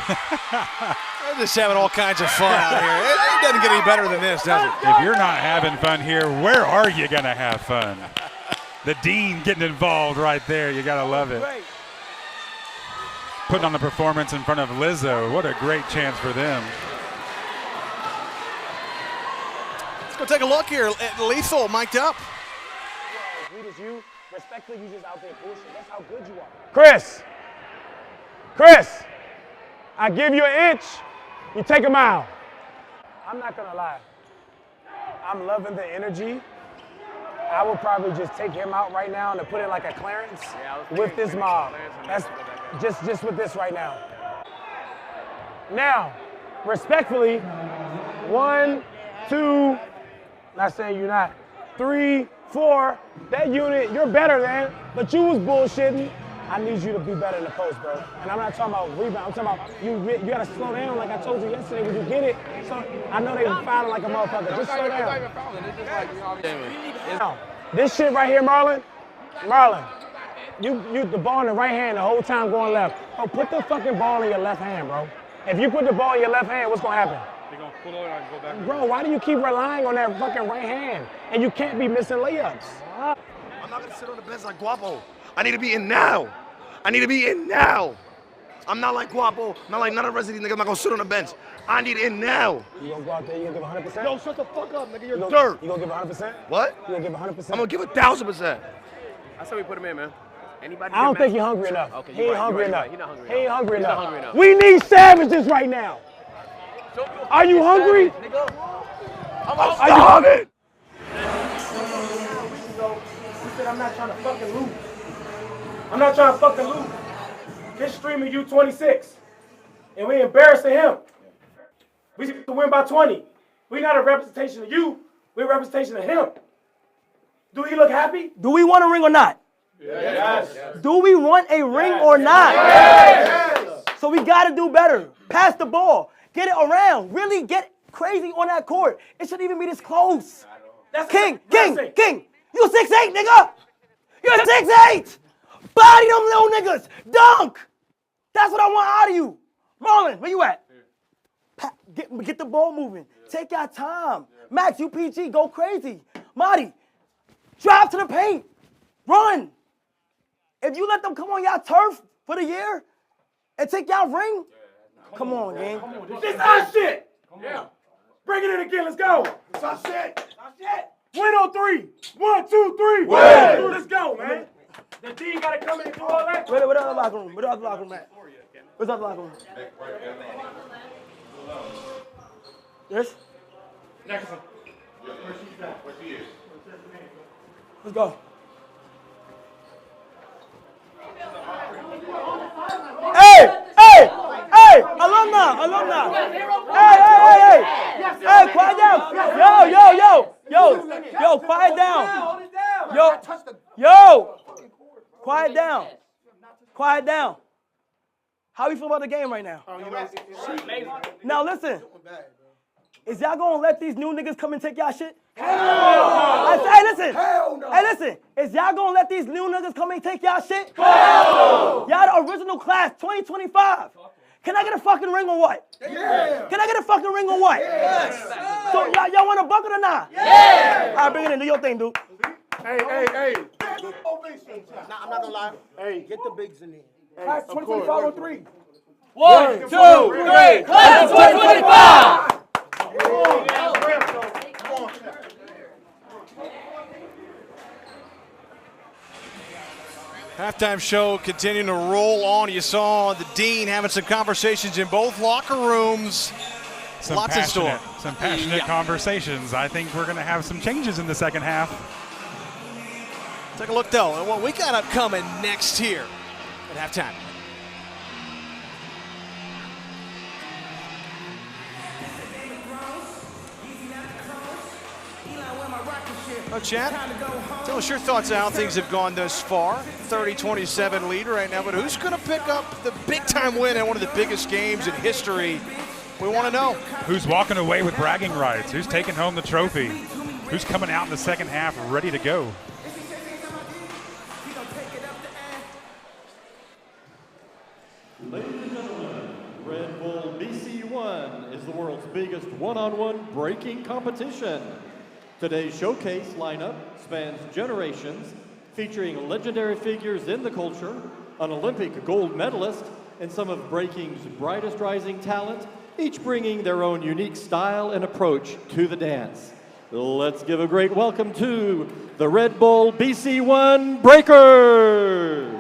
They're just having all kinds of fun out here. It doesn't get any better than this, does it? If you're not having fun here, where are you going to have fun? The dean getting involved right there. You got to love it. Putting on the performance in front of Lizzo. What a great chance for them. Let's go take a look here at Lethal mic'd up. As sweet as you, respectfully, you just out there bullshit. That's how good you are. Chris, I give you an inch, you take a mile. I'm not gonna lie. I'm loving the energy. I will probably just take him out right now and put in like a clearance with this mob. That's just with this right now. Now, respectfully, 1, 2, not saying you're not, 3, 4, that unit, you're better than, but you was bullshitting. I need you to be better in the post, bro. And I'm not talking about rebound. I'm talking about you gotta slow down like I told you yesterday when you get it. So I know they were fouling like a motherfucker. Just slow down. Now, this shit right here, Marlon, you the ball in the right hand the whole time going left. Bro, put the fucking ball in your left hand, bro. If you put the ball in your left hand, what's gonna happen? They're gonna pull over and go back. Bro, why do you keep relying on that fucking right hand? And you can't be missing layups. I'm not gonna sit on the bench like Guapo. I need to be in now. I'm not like Guapo, not like none of the rest of these niggas. I'm not gonna sit on the bench. I need in now. You gonna go out there, you gonna give 100%? Yo, shut the fuck up, nigga. You're dirt. You gonna give 100%? What? You gonna give 100%? I'm gonna give 1,000%. I said we put him in, man. Anybody? I don't think you're hungry enough. Okay, he ain't hungry enough. He's not hungry He ain't hungry He's enough. not hungry enough. We need savages right now. Are you hungry? I'm starving. He said I'm not trying to fucking lose. I'm not trying to fucking lose. This streamer U26. And we embarrassing him. We should win by 20. We not a representation of you. We're a representation of him. Do he look happy? Do we want a ring or not? Yes. Do we want a ring or not? Yes. So we got to do better. Pass the ball. Get it around. Really get crazy on that court. It shouldn't even be this close. That's King. You 6'8", nigga. You're 6'8". Body them little niggas. Dunk. That's what I want out of you. Marlon, where you at? Get the ball moving. Take your time. Max, UPG, go crazy. Marty, drive to the paint. Run. If you let them come on y'all turf for the year and take y'all ring, come on, gang. This our shit. Yeah. Bring it in again. Let's go. It's our shit. Win on 3. 1, 2, 3. Win. Let's go, man. The D got to come in and do all that. Where the other locker room? Where the other locker room at? Where's the other locker room? Yes? Next one. Let's go. Hey, alumni. Hey, quiet down. Yo, quiet down. Yo, quiet down. How you feel about the game right now? Now listen, is y'all gonna let these new niggas come and take y'all shit? Hell no. Hey, listen. Hell no. Hey, listen. Is y'all gonna let these new niggas come and take y'all shit? Hell no. Y'all the original class, 2025. Can I get a fucking ring or what? Yeah. Can I get a fucking ring or what? Yes. So y'all want a bucket or not? Yeah. All right, bring it in. Do your thing, dude. Hey. Nah, I'm not gonna lie. Hey, Get the bigs in there. class 2025 on 3. 1, 2, 3. Class 2025. Halftime show continuing to roll on. You saw the dean having some conversations in both locker rooms. Lots in store. Some passionate conversations. I think we're going to have some changes in the second half. Take a look, though, at what we got upcoming next here at halftime. Oh, Chad, tell us your thoughts on how things have gone thus far. 30-27 lead right now, but who's going to pick up the big-time win in one of the biggest games in history? We want to know. Who's walking away with bragging rights? Who's taking home the trophy? Who's coming out in the second half ready to go? Ladies and gentlemen, Red Bull BC1 is the world's biggest one-on-one breaking competition. Today's showcase lineup spans generations, featuring legendary figures in the culture, an Olympic gold medalist, and some of breaking's brightest rising talent, each bringing their own unique style and approach to the dance. Let's give a great welcome to the Red Bull BC1 Breakers!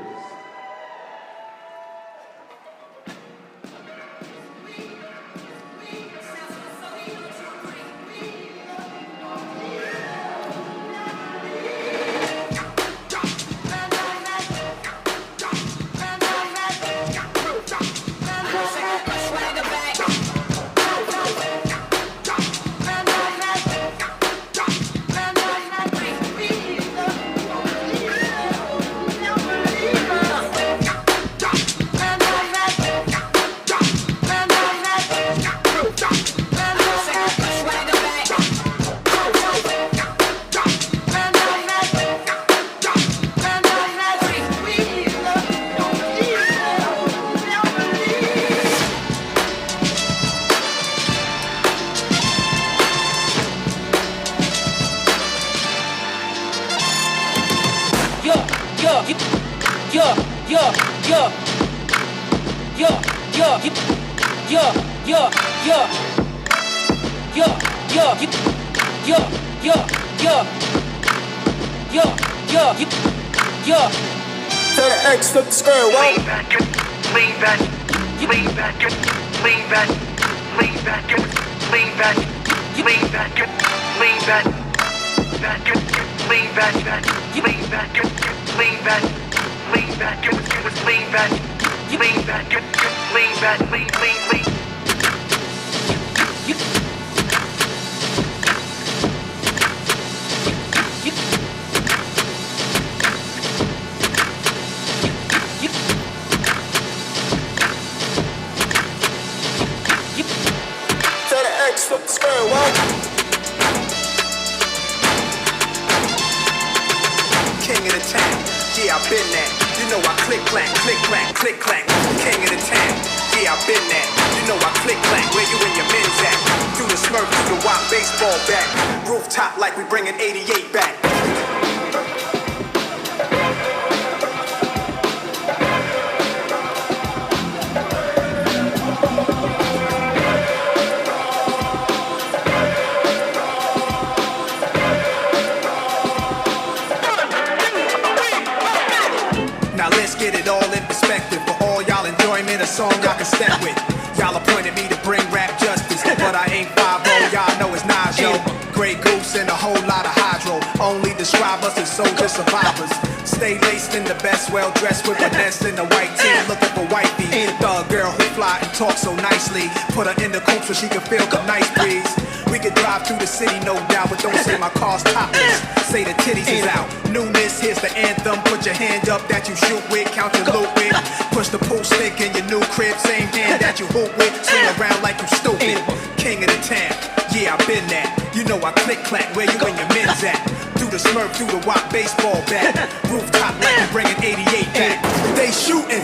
Put her in the coupe so she can feel the nice breeze. We could drive through the city, no doubt, but don't say my car's topless. Say the titties is out. Newness, here's the anthem. Put your hand up that you shoot with, count your loot with. Push the pool stick in your new crib, same hand that you hoop with. Swing around like you stupid. King of the town, yeah, I've been that. You know I click clack, where you and your men's at. Through the Smurf, through the Watt baseball bat. Rooftop like we bringing 88 back. They shooting.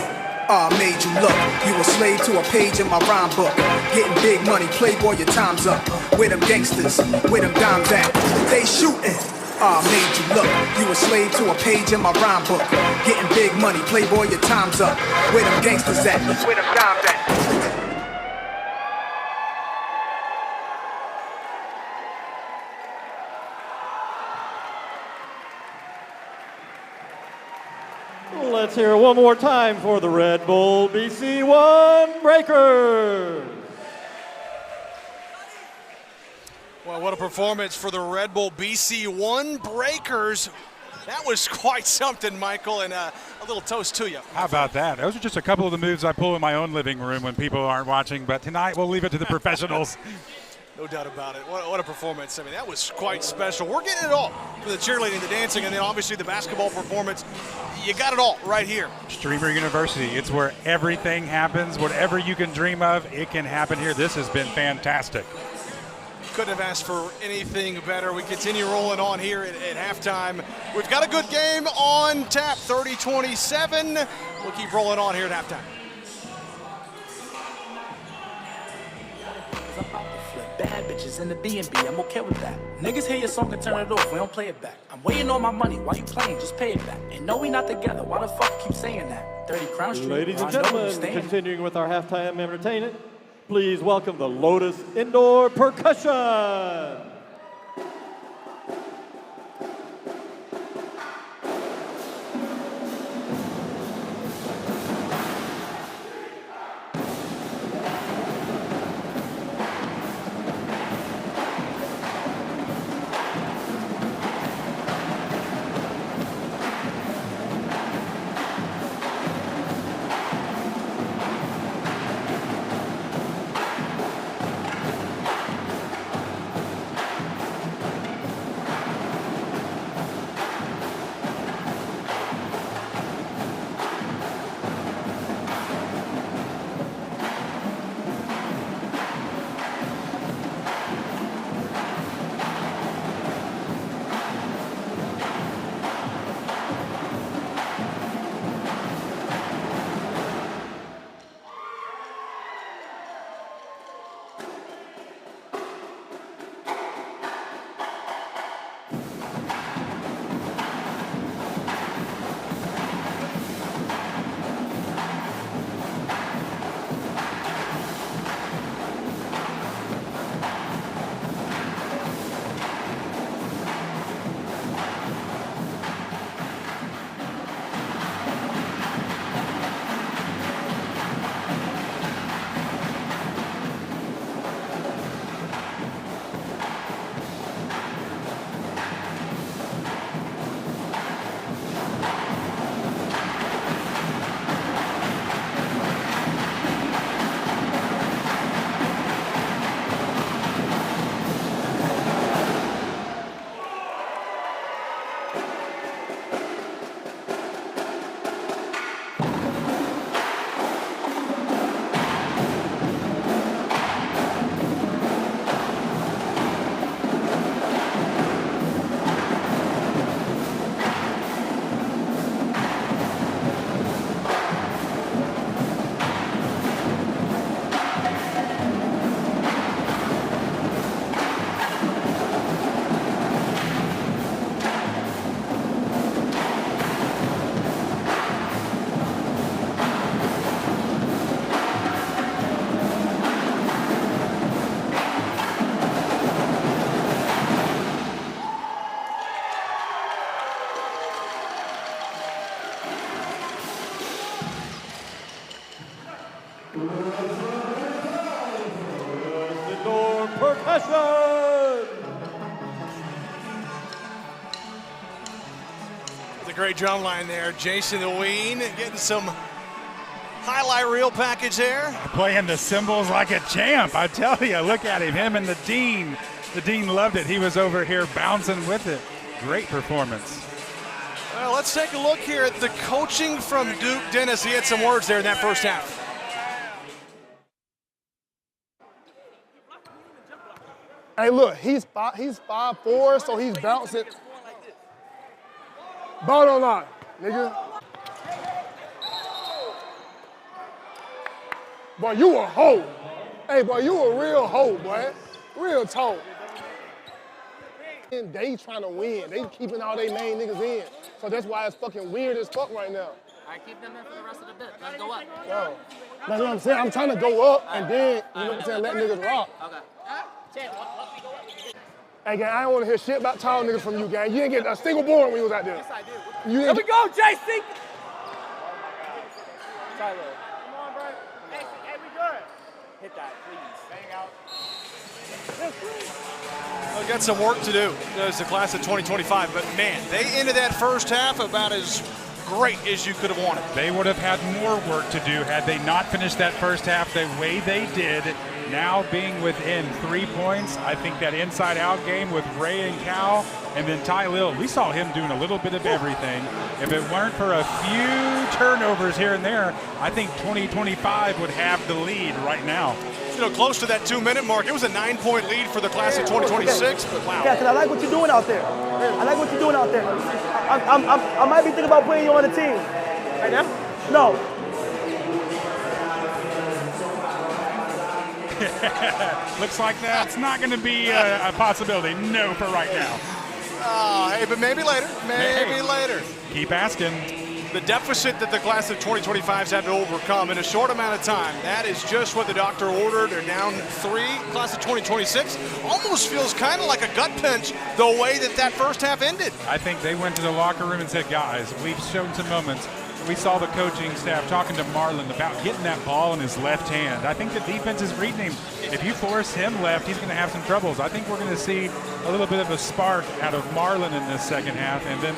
I made you look. You a slave to a page in my rhyme book. Getting big money, playboy, your time's up. Where them gangsters, where them dimes at? They shooting. I made you look. You a slave to a page in my rhyme book. Getting big money, playboy, your time's up. Where them gangsters at? Where them dimes at? Let's hear it one more time for the Red Bull BC1 Breakers. Well, what a performance for the Red Bull BC1 Breakers. That was quite something, Michael, and a little toast to you. How about that? Those are just a couple of the moves I pull in my own living room when people aren't watching, but tonight we'll leave it to the professionals. No doubt about it. What a performance. I mean, that was quite special. We're getting it all for the cheerleading, the dancing, and then obviously the basketball performance. You got it all right here. Streamer University, it's where everything happens. Whatever you can dream of, it can happen here. This has been fantastic. Couldn't have asked for anything better. We continue rolling on here at halftime. We've got a good game on tap, 30-27. We'll keep rolling on here at halftime. Bad bitches in the B&B, I'm okay with that. Niggas hear your song and turn it off, we don't play it back. I'm waiting on my money, why you playing? Just pay it back. And no, we not together, why the fuck keep saying that? 30 Crown Street, Ladies and gentlemen, continuing with our halftime entertainment, please welcome the Lotus Indoor Percussion. Indoor Percussion. The great drum line there, Jason Ween getting some highlight reel package there. Playing the cymbals like a champ, I tell you. Look at him and the Dean. The Dean loved it. He was over here bouncing with it. Great performance. Well, let's take a look here at the coaching from Duke Dennis. He had some words there in that first half. Hey, look, he's 5'4", so he's bouncing. Ball don't lie, nigga. Boy, you a hoe. Hey, boy, you a real hoe, boy. Real talk. And they trying to win. They keeping all their main niggas in. So that's why it's fucking weird as fuck right now. All right, keep them in for the rest of the bit. Let's go up. Yo, that's what I'm saying. I'm trying to go up and then, you know what I'm saying, let niggas rock. Okay. Champ, once we go up, we can get. Hey, gang, I don't want to hear shit about tall niggas from you, gang. You didn't get a single board when you was out there. Yes, I did. Here we go, JC. Tyler. Come on, bro. Hey, we good. Hit that, please. Bang out. They've got some work to do as the class of 2025, but man, they ended that first half about as great as you could have wanted. They would have had more work to do had they not finished that first half the way they did. Now being within 3 points, I think that inside-out game with Ray and Cal and then Ty Lil, we saw him doing a little bit of everything. If it weren't for a few turnovers here and there, I think 2025 would have the lead right now. You know, close to that 2-minute mark. It was a 9-point lead for the class of 2026, but wow. Yeah, because I like what you're doing out there. I like what you're doing out there. I might be thinking about putting you on the team. Right now? No. Looks like that's not going to be a possibility. No, for right now. Oh, hey, but maybe later. Maybe later. Keep asking. The deficit that the class of 2025's had to overcome in a short amount of time, that is just what the doctor ordered. They're down 3. Class of 2026 almost feels kind of like a gut punch the way that first half ended. I think they went to the locker room and said, guys, we've shown some moments. We saw the coaching staff talking to Marlon about getting that ball in his left hand. I think the defense is reading him. If you force him left, he's going to have some troubles. I think we're going to see a little bit of a spark out of Marlon in this second half. And then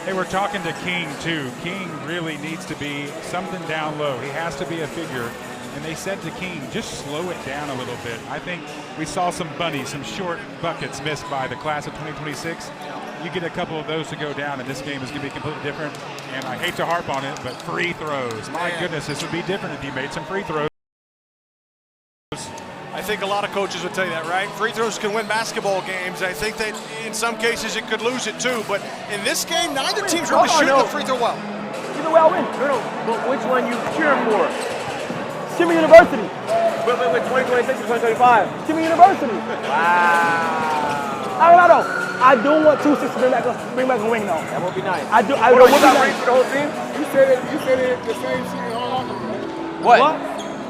they were talking to King, too. King really needs to be something down low. He has to be a figure. And they said to King, just slow it down a little bit. I think we saw some bunnies, some short buckets missed by the class of 2026. You get a couple of those to go down, and this game is going to be completely different. And I hate to harp on it, but free throws. My goodness, this would be different if you made some free throws. I think a lot of coaches would tell you that, right? Free throws can win basketball games. I think that in some cases it could lose it too. But in this game, neither team's really shooting the free throw well. Either way, I win. No. But which one you cheering for? Jimmy University. With 2026 or 2025? Jimmy University. Wow. I don't know. I do want 2-6 to bring back a ring though. That would be nice. I do. I would be nice. For the whole team? You said it the same shit in our locker room. What?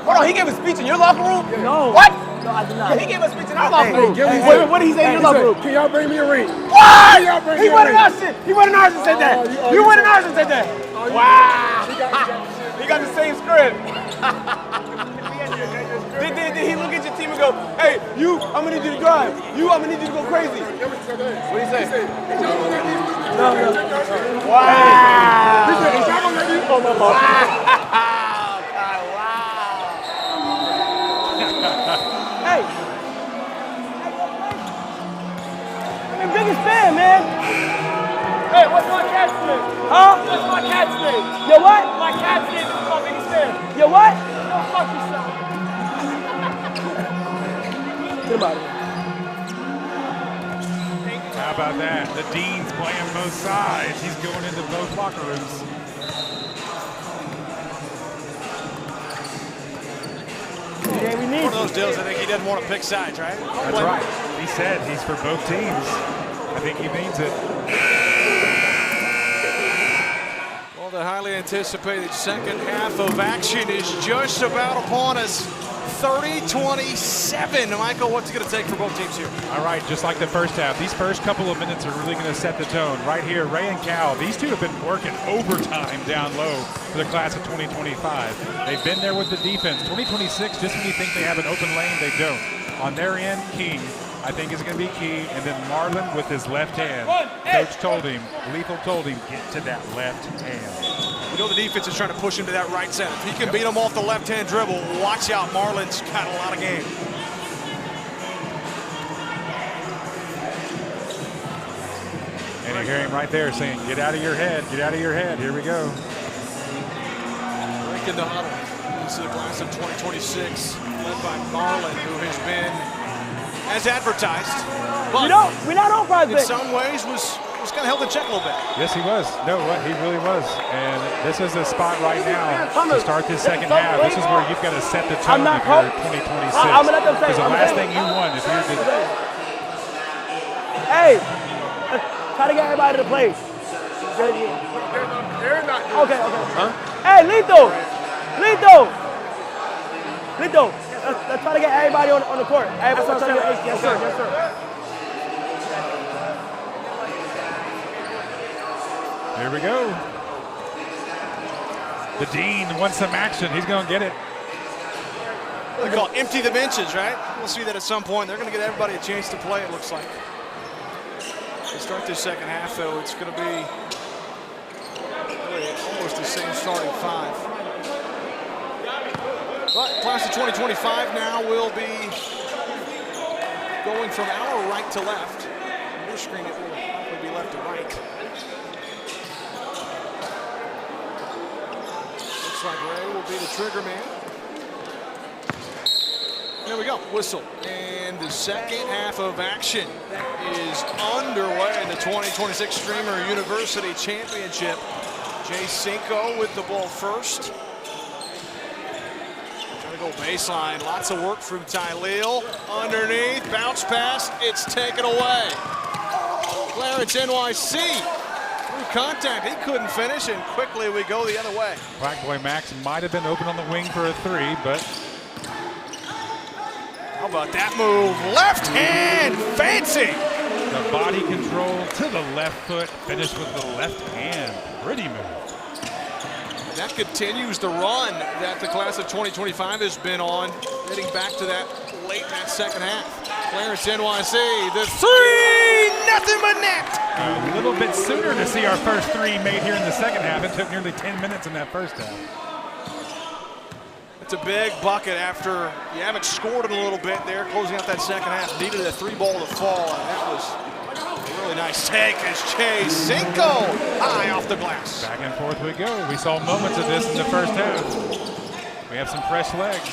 Hold on, he gave a speech in your locker room? Yeah. No. What? No, I did not. Yeah, he gave a speech in our locker room. What did he say in your locker room? Can y'all bring me a ring? What? Can y'all bring He me a went in ring? our shit. He went in ours and said that. You went in ours and said that. Wow. He got the same script. Did he look at your team and go, hey, I'm going to need you to drive. I'm going to need you to go crazy. What did he say? No. Wow. He said, is y'all going to let you? Oh, my God. Hey. I'm the biggest fan, man. Hey, what's my cat's name? Huh? What's my cat's name? Yo, what? My cat's name is my biggest fan. Yo, what? Go fuck yourself. Get him out of here. How about that? The Dean's playing both sides. He's going into both locker rooms. Yeah, we need One of those deals, I think he doesn't want to pick sides, right? That's right. He said he's for both teams. I think he means it. Well, the highly anticipated second half of action is just about upon us. 30-27. Michael, what's it going to take for both teams here? All right, just like the first half, these first couple of minutes are really going to set the tone. Right here, Ray and Cal, these two have been working overtime down low for the class of 2025. They've been there with the defense. 2026, just when you think they have an open lane, they don't. On their end, King, I think, is going to be key. And then Marlon with his left hand. Coach told him, Lethal told him, get to that left hand. You know the defense is trying to push him to that right side. If he can beat him off the left-hand dribble, watch out. Marlon's got a lot of game. And you hear him right there saying, get out of your head, get out of your head. Here we go. Breaking the huddle. This is the class of 2026, led by Marlon, who has been as advertised. But we're not on prospect. In some ways was kind of held in check a little bit. Yes, he was. No, he really was. And this is the spot right now to start this second half. This is where you've got to set the tone if you're 2026. I'm gonna let them say. Because the last thing you want if you're Hey, try to get everybody to play. Okay. Huh? Hey, Lethal. Let's try to get everybody on the court. Everybody try to get yes, sir. Here we go. The Dean wants some action. He's going to get it. They call it empty the benches, right? We'll see that at some point. They're going to get everybody a chance to play, it looks like. To start this second half, though, it's going to be really almost the same starting five. But class of 2025 now will be going from our right to left. On your screen, it will probably be left to right. Looks like Ray will be the trigger man. There we go, whistle. And the second half of action is underway in the 2026 Streamer University Championship. Jay Cinco with the ball first. Trying to go baseline, lots of work from Tyleel. Underneath, bounce pass, it's taken away. Clarence NYC, through contact, he couldn't finish, and quickly we go the other way. Black Boy Max might have been open on the wing for a three, but how about that move? Left hand, fancy. The body control to the left foot, finished with the left hand. Pretty move. That continues the run that the class of 2025 has been on, heading back to that late in that second half. Clarence NYC, the three, nothing but net. A little bit sooner to see our first three made here in the second half. It took nearly 10 minutes in that first half. It's a big bucket after you haven't scored in a little bit there, closing out that second half. Needed a three ball to fall, and that was a really nice take as Jay Cinco high off the glass. Back and forth we go. We saw moments of this in the first half. We have some fresh legs.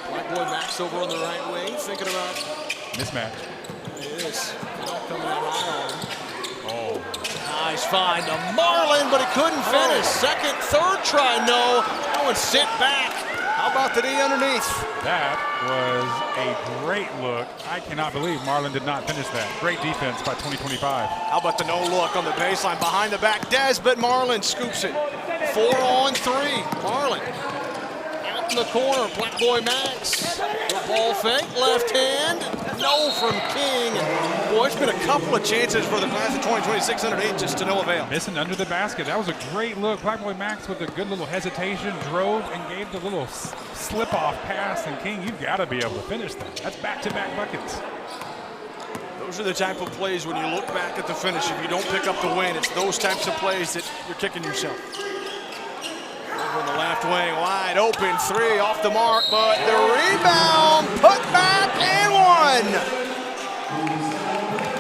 Black Boy Max over on the right wing, thinking about mismatch. It is. Coming out high on him. Oh. Nice find to Marlin, but he couldn't finish. Second, third try, no. That one sent back. How about the D underneath? That was a great look. I cannot believe Marlin did not finish that. Great defense by 2025. How about the no look on the baseline behind the back? Des, but Marlin scoops it. 4 on 3. Marlin out in the corner. Black Boy Max. The ball fake, left hand. No from King. Boy, it's been a couple of chances for the class of 2026 underneath, just to no avail. Missing under the basket. That was a great look. Black Boy Max with a good little hesitation, drove and gave the little slip-off pass. And King, you've got to be able to finish that. That's back-to-back buckets. Those are the type of plays when you look back at the finish. If you don't pick up the win, it's those types of plays that you're kicking yourself. Over in the left wing, wide open, three off the mark, but the rebound, put back, and one.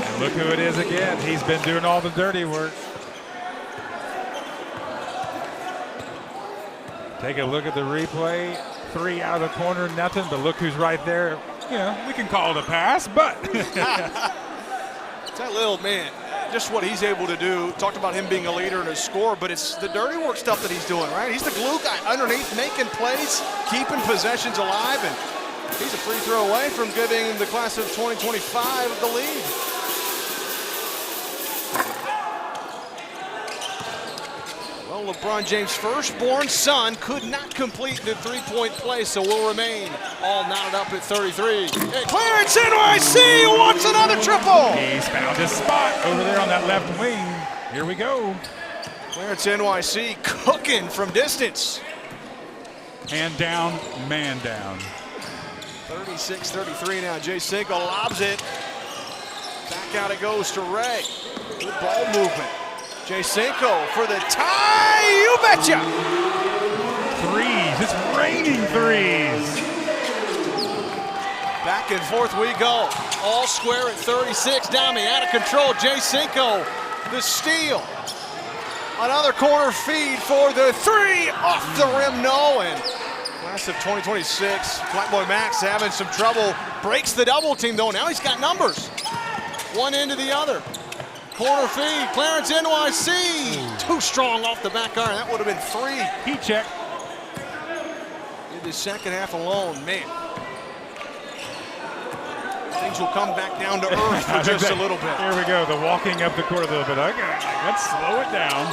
And look who it is again. He's been doing all the dirty work. Take a look at the replay. Three out of the corner, nothing, but look who's right there. You know, we can call it a pass, but. That little man, just what he's able to do. Talked about him being a leader and a scorer, but it's the dirty work stuff that he's doing, right? He's the glue guy underneath, making plays, keeping possessions alive, and he's a free throw away from giving the class of 2025 the lead. Well, LeBron James' firstborn son could not complete the three-point play, so will remain all knotted up at 33. Hey, Clarence NYC wants another triple. He's found his spot over there on that left wing. Here we go. Clarence NYC cooking from distance. Hand down, man down. 36-33 now. Jay Cinco lobs it. Back out it goes to Ray. Good ball movement. Jay Cinco for the tie, you betcha! Threes, it's raining threes. Back and forth we go. All square at 36, Dami out of control. Jay Cinco, the steal. Another corner feed for the three, off the rim, no, and class of 2026, Black Boy Max having some trouble. Breaks the double team though, now he's got numbers. One end to the other. Corner feed, Clarence NYC. Too strong off the back iron. That would have been three. Heat check. In the second half alone, man. Things will come back down to earth for just a little bit. Here we go, the walking up the court a little bit. Okay, let's slow it down.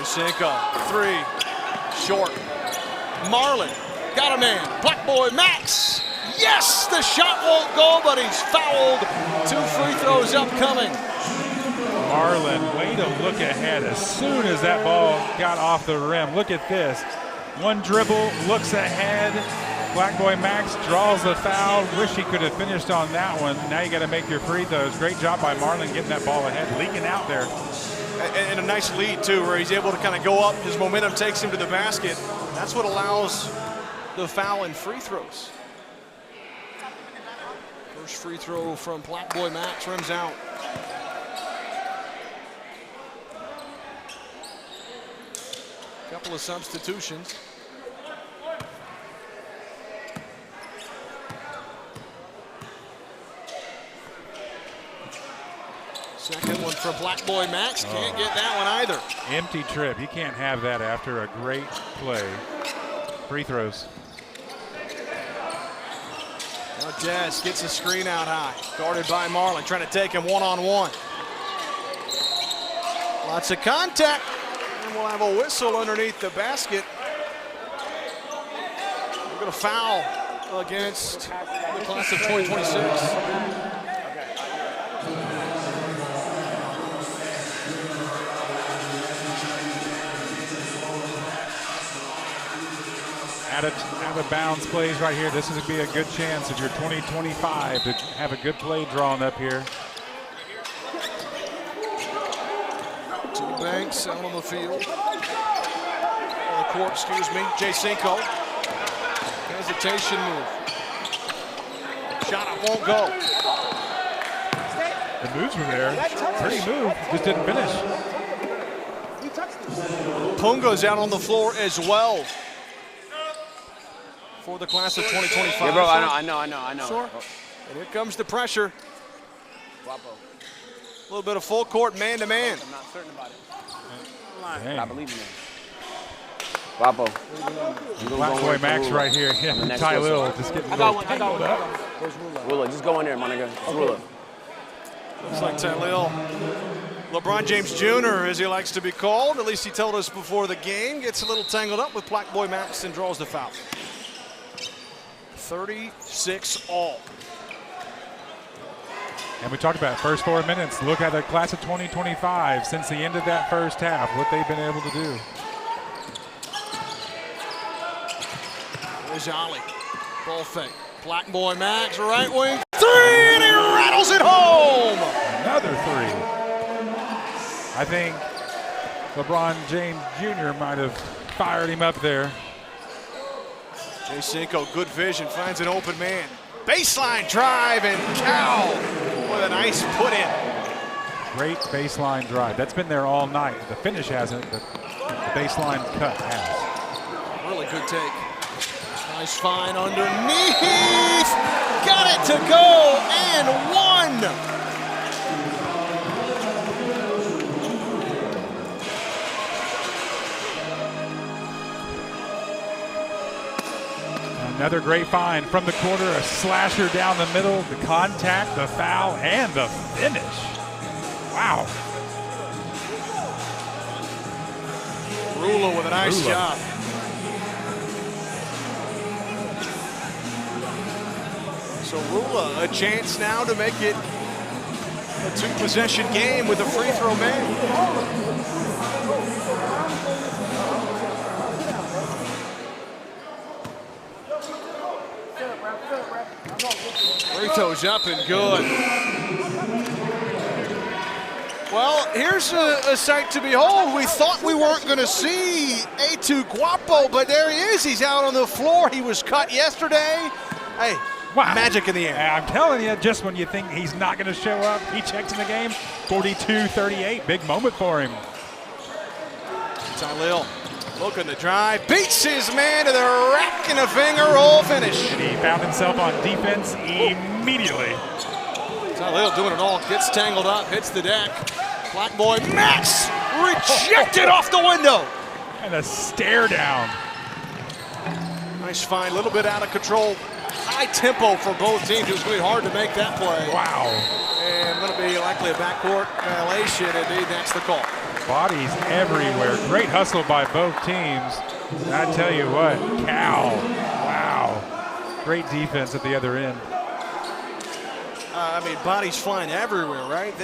Cinco, three, short. Marlin, got a man. Black Boy Max. Yes, the shot won't go, but he's fouled. 2 free throws upcoming. Marlin, way to look ahead as soon as that ball got off the rim. Look at this. One dribble, looks ahead. Black Boy Max draws the foul. Wish he could have finished on that one. Now you got to make your free throws. Great job by Marlin getting that ball ahead, leaking out there. And a nice lead, too, where he's able to kind of go up. His momentum takes him to the basket. That's what allows the foul and free throws. First free throw from Black Boy Max, rims out. Couple of substitutions. Second one for Black Boy Max. Can't get that one either. Empty trip. You can't have that after a great play. Free throws. Now Des gets a screen out high. Guarded by Marlin, trying to take him one-on-one. Lots of contact. And we'll have a whistle underneath the basket. We're going to foul against the class of 2026. Out of bounds plays right here. This is going to be a good chance of your 2025 to have a good play drawn up here. Two Banks out on the field. On the court, excuse me. Jay Cinco. Hesitation move. Shot up won't go. The moves were there. Pretty move. Just didn't finish. Punga's out on the floor as well. For the class of 2025. Yeah, bro, I know. Sure. And here comes the pressure. A little bit of full court man-to-man. I'm not certain about it. Dang. I believe in it. Wapo. Black Boy Max right here. Yeah, Ty Lil just getting a little tangled up. Rula, just go in there, my nigga. Rula. Looks like Ty Lil. LeBron James Jr., as he likes to be called, at least he told us before the game, gets a little tangled up with Black Boy Max and draws the foul. 36 all. And we talked about first 4 minutes. Look at the class of 2025 since the end of that first half, what they've been able to do. There's Ali. Ball fake. Black Boy Max, right wing. Three, and he rattles it home. Another three. I think LeBron James Jr. might have fired him up there. Jay Cinco, good vision, finds an open man. Baseline drive, and Cal with a nice put in. Great baseline drive. That's been there all night. The finish hasn't, but the baseline cut has. Really good take. Nice find underneath. Got it to go, and one. Another great find from the corner, a slasher down the middle, the contact, the foul, and the finish. Wow. Rula with a nice job. So Rula, a chance now to make it a two-possession game with a free throw man. Free throws up and good. Well, here's a sight to behold. We thought we weren't going to see A2 Guapo, but there he is. He's out on the floor. He was cut yesterday. Hey, wow. Magic in the air. I'm telling you, just when you think he's not going to show up, he checks in the game. 42-38, big moment for him. Ty Lil looking to drive, beats his man to the rack and a finger roll finish. And he found himself on defense immediately. Ty Lil doing it all, gets tangled up, hits the deck. Black Boy Max rejected off the window. And a stare down. Nice find, a little bit out of control. High tempo for both teams. It was really hard to make that play. Wow. And going to be likely a backcourt violation. Indeed, that's the call. Bodies everywhere. Great hustle by both teams. And I tell you what, Cal, wow. Great defense at the other end. I mean, bodies flying everywhere, right?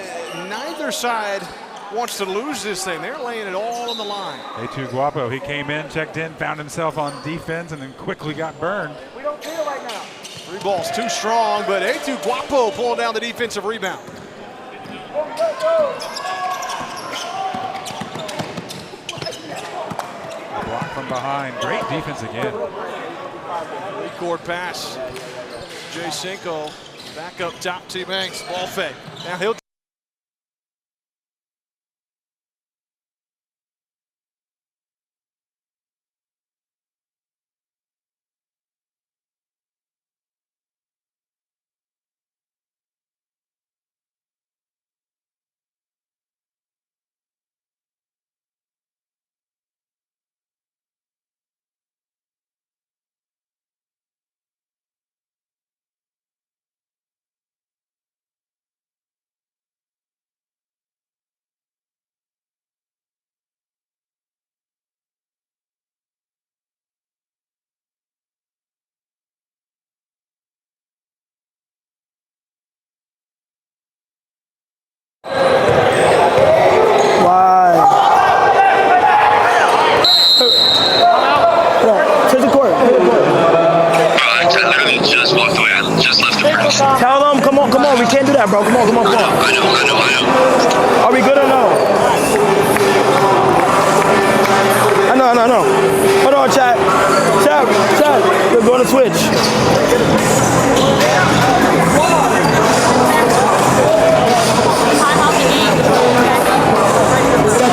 Neither side wants to lose this thing. They're laying it all on the line. A2 Guapo, he came in, checked in, found himself on defense, and then quickly got burned. We don't feel right now. 3 balls too strong, but A2 Guapo pulling down the defensive rebound. Block from behind. Great defense again. Court pass. Jay Cinco back up top. T. Banks, ball fake. Now he'll. Tell them, come on, we can't do that, bro. Come on. I know. Are we good or no? I know. Hold on, chat. We're going to switch.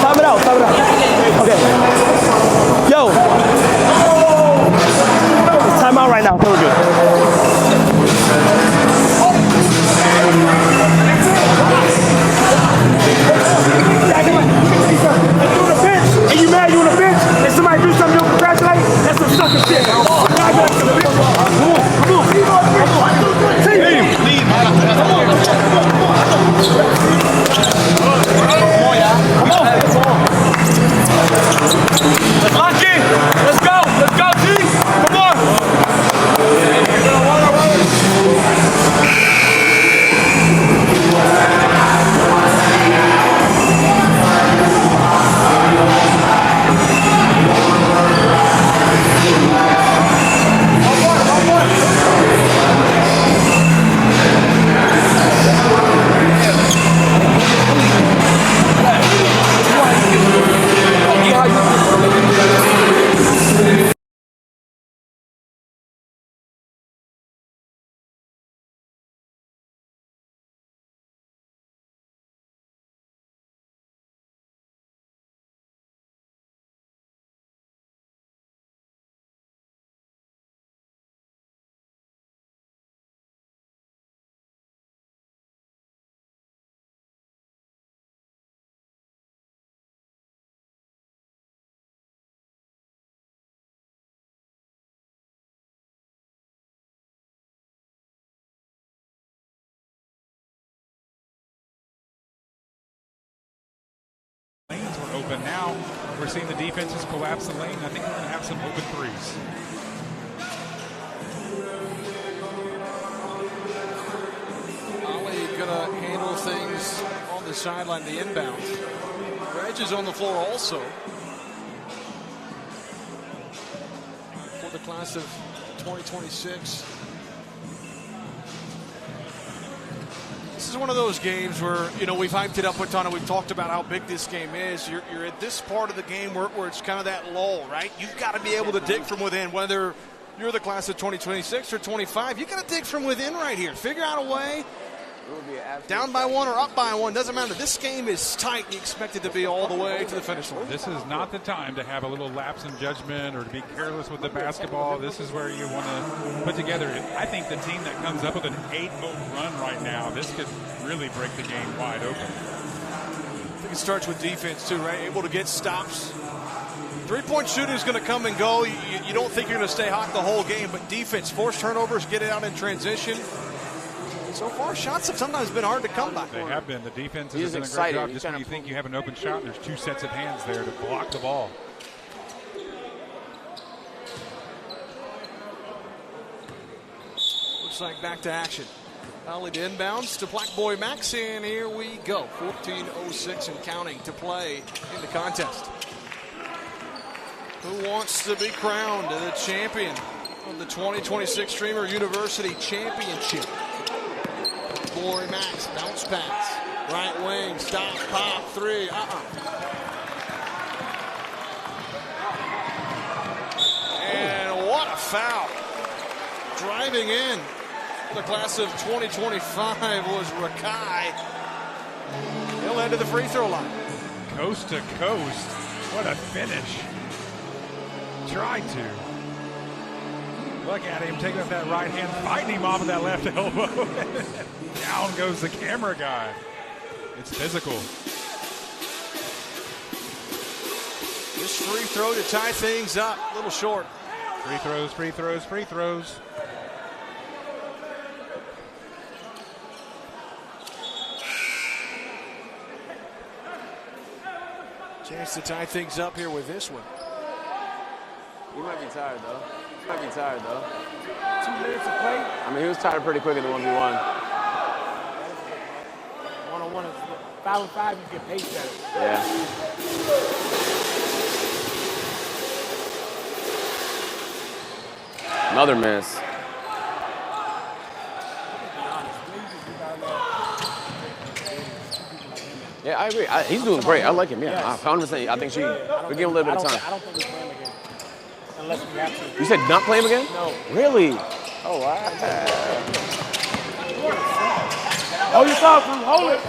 Time it out. Okay. Yo. It's time out right now. Feel good. And you mad you on the bench and somebody do something you don't congratulate? That's some sucker shit. Come on. Let's lock in. Let's go, T. Come on. Lanes were open. Now we're seeing the defenses collapse the lane. I think we're going to have some open threes. Ali going to handle things on the sideline, the inbound. Reg is on the floor also. For the class of 2026. This is one of those games where, you know, we've hyped it up a ton and we've talked about how big this game is. You're at this part of the game where it's kind of that lull, right? You've got to be able to dig from within, whether you're the class of 2026 or 25. You got to dig from within right here. Figure out a way. Down by one or up by one, doesn't matter. This game is tight. You expect it to be all the way to the finish line. This is not the time to have a little lapse in judgment or to be careless with the basketball. This is where you want to put together. I think the team that comes up with an 8-0 run right now, this could really break the game wide open. I think it starts with defense too, right? Able to get stops. Three-point shooting is going to come and go. You don't think you're going to stay hot the whole game, but defense, force turnovers, get it out in transition. So far, shots have sometimes been hard to come by. They have been. The defense has done a great job. Just when you think you have an open shot, there's two sets of hands there to block the ball. Looks like back to action. Volleyed inbounds to Black Boy Max, and here we go. 14:06 and counting to play in the contest. Who wants to be crowned the champion of the 2026 Streamer University Championship? Boy Max, bounce pass. Right wing, stop, pop, three, And what a foul. Driving in the class of 2025 was Rakai. He'll head to the free throw line. Coast to coast. What a finish. Tried to. Look at him taking up that right hand, fighting him off of that left elbow. Down goes the camera guy. It's physical. This free throw to tie things up. A little short. Free throws, free throws, free throws. Chance to tie things up here with this one. He might be tired, though. 2 minutes of play. I mean, he was tired pretty quick in the 1v1. One-on-one, 5-on-5, you get paid better. Yeah. Another miss. Yeah, I agree. He's doing great. I like him. Yeah, 100%. I think we give him a little bit of time. I don't think we play him again, unless we have to. You said not play him again? No. Really? Oh, wow. Hold your thought, Drew. Hold it.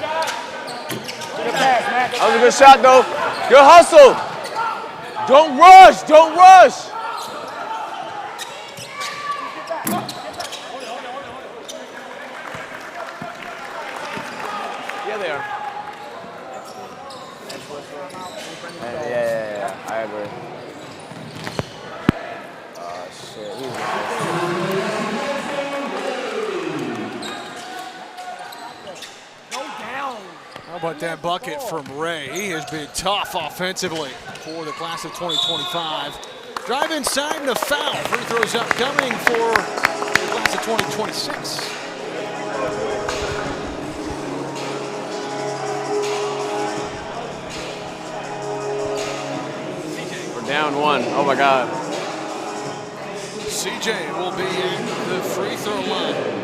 Good pass, Matt. That was a good shot, though. Good hustle. Don't rush. Don't rush. Yeah, they are. Yeah. I agree. Oh, shit. He's How about that bucket from Ray? He has been tough offensively for the class of 2025. Drive inside and a foul. Free throws upcoming for the class of 2026. We're down 1. Oh, my God. CJ will be in the free throw line.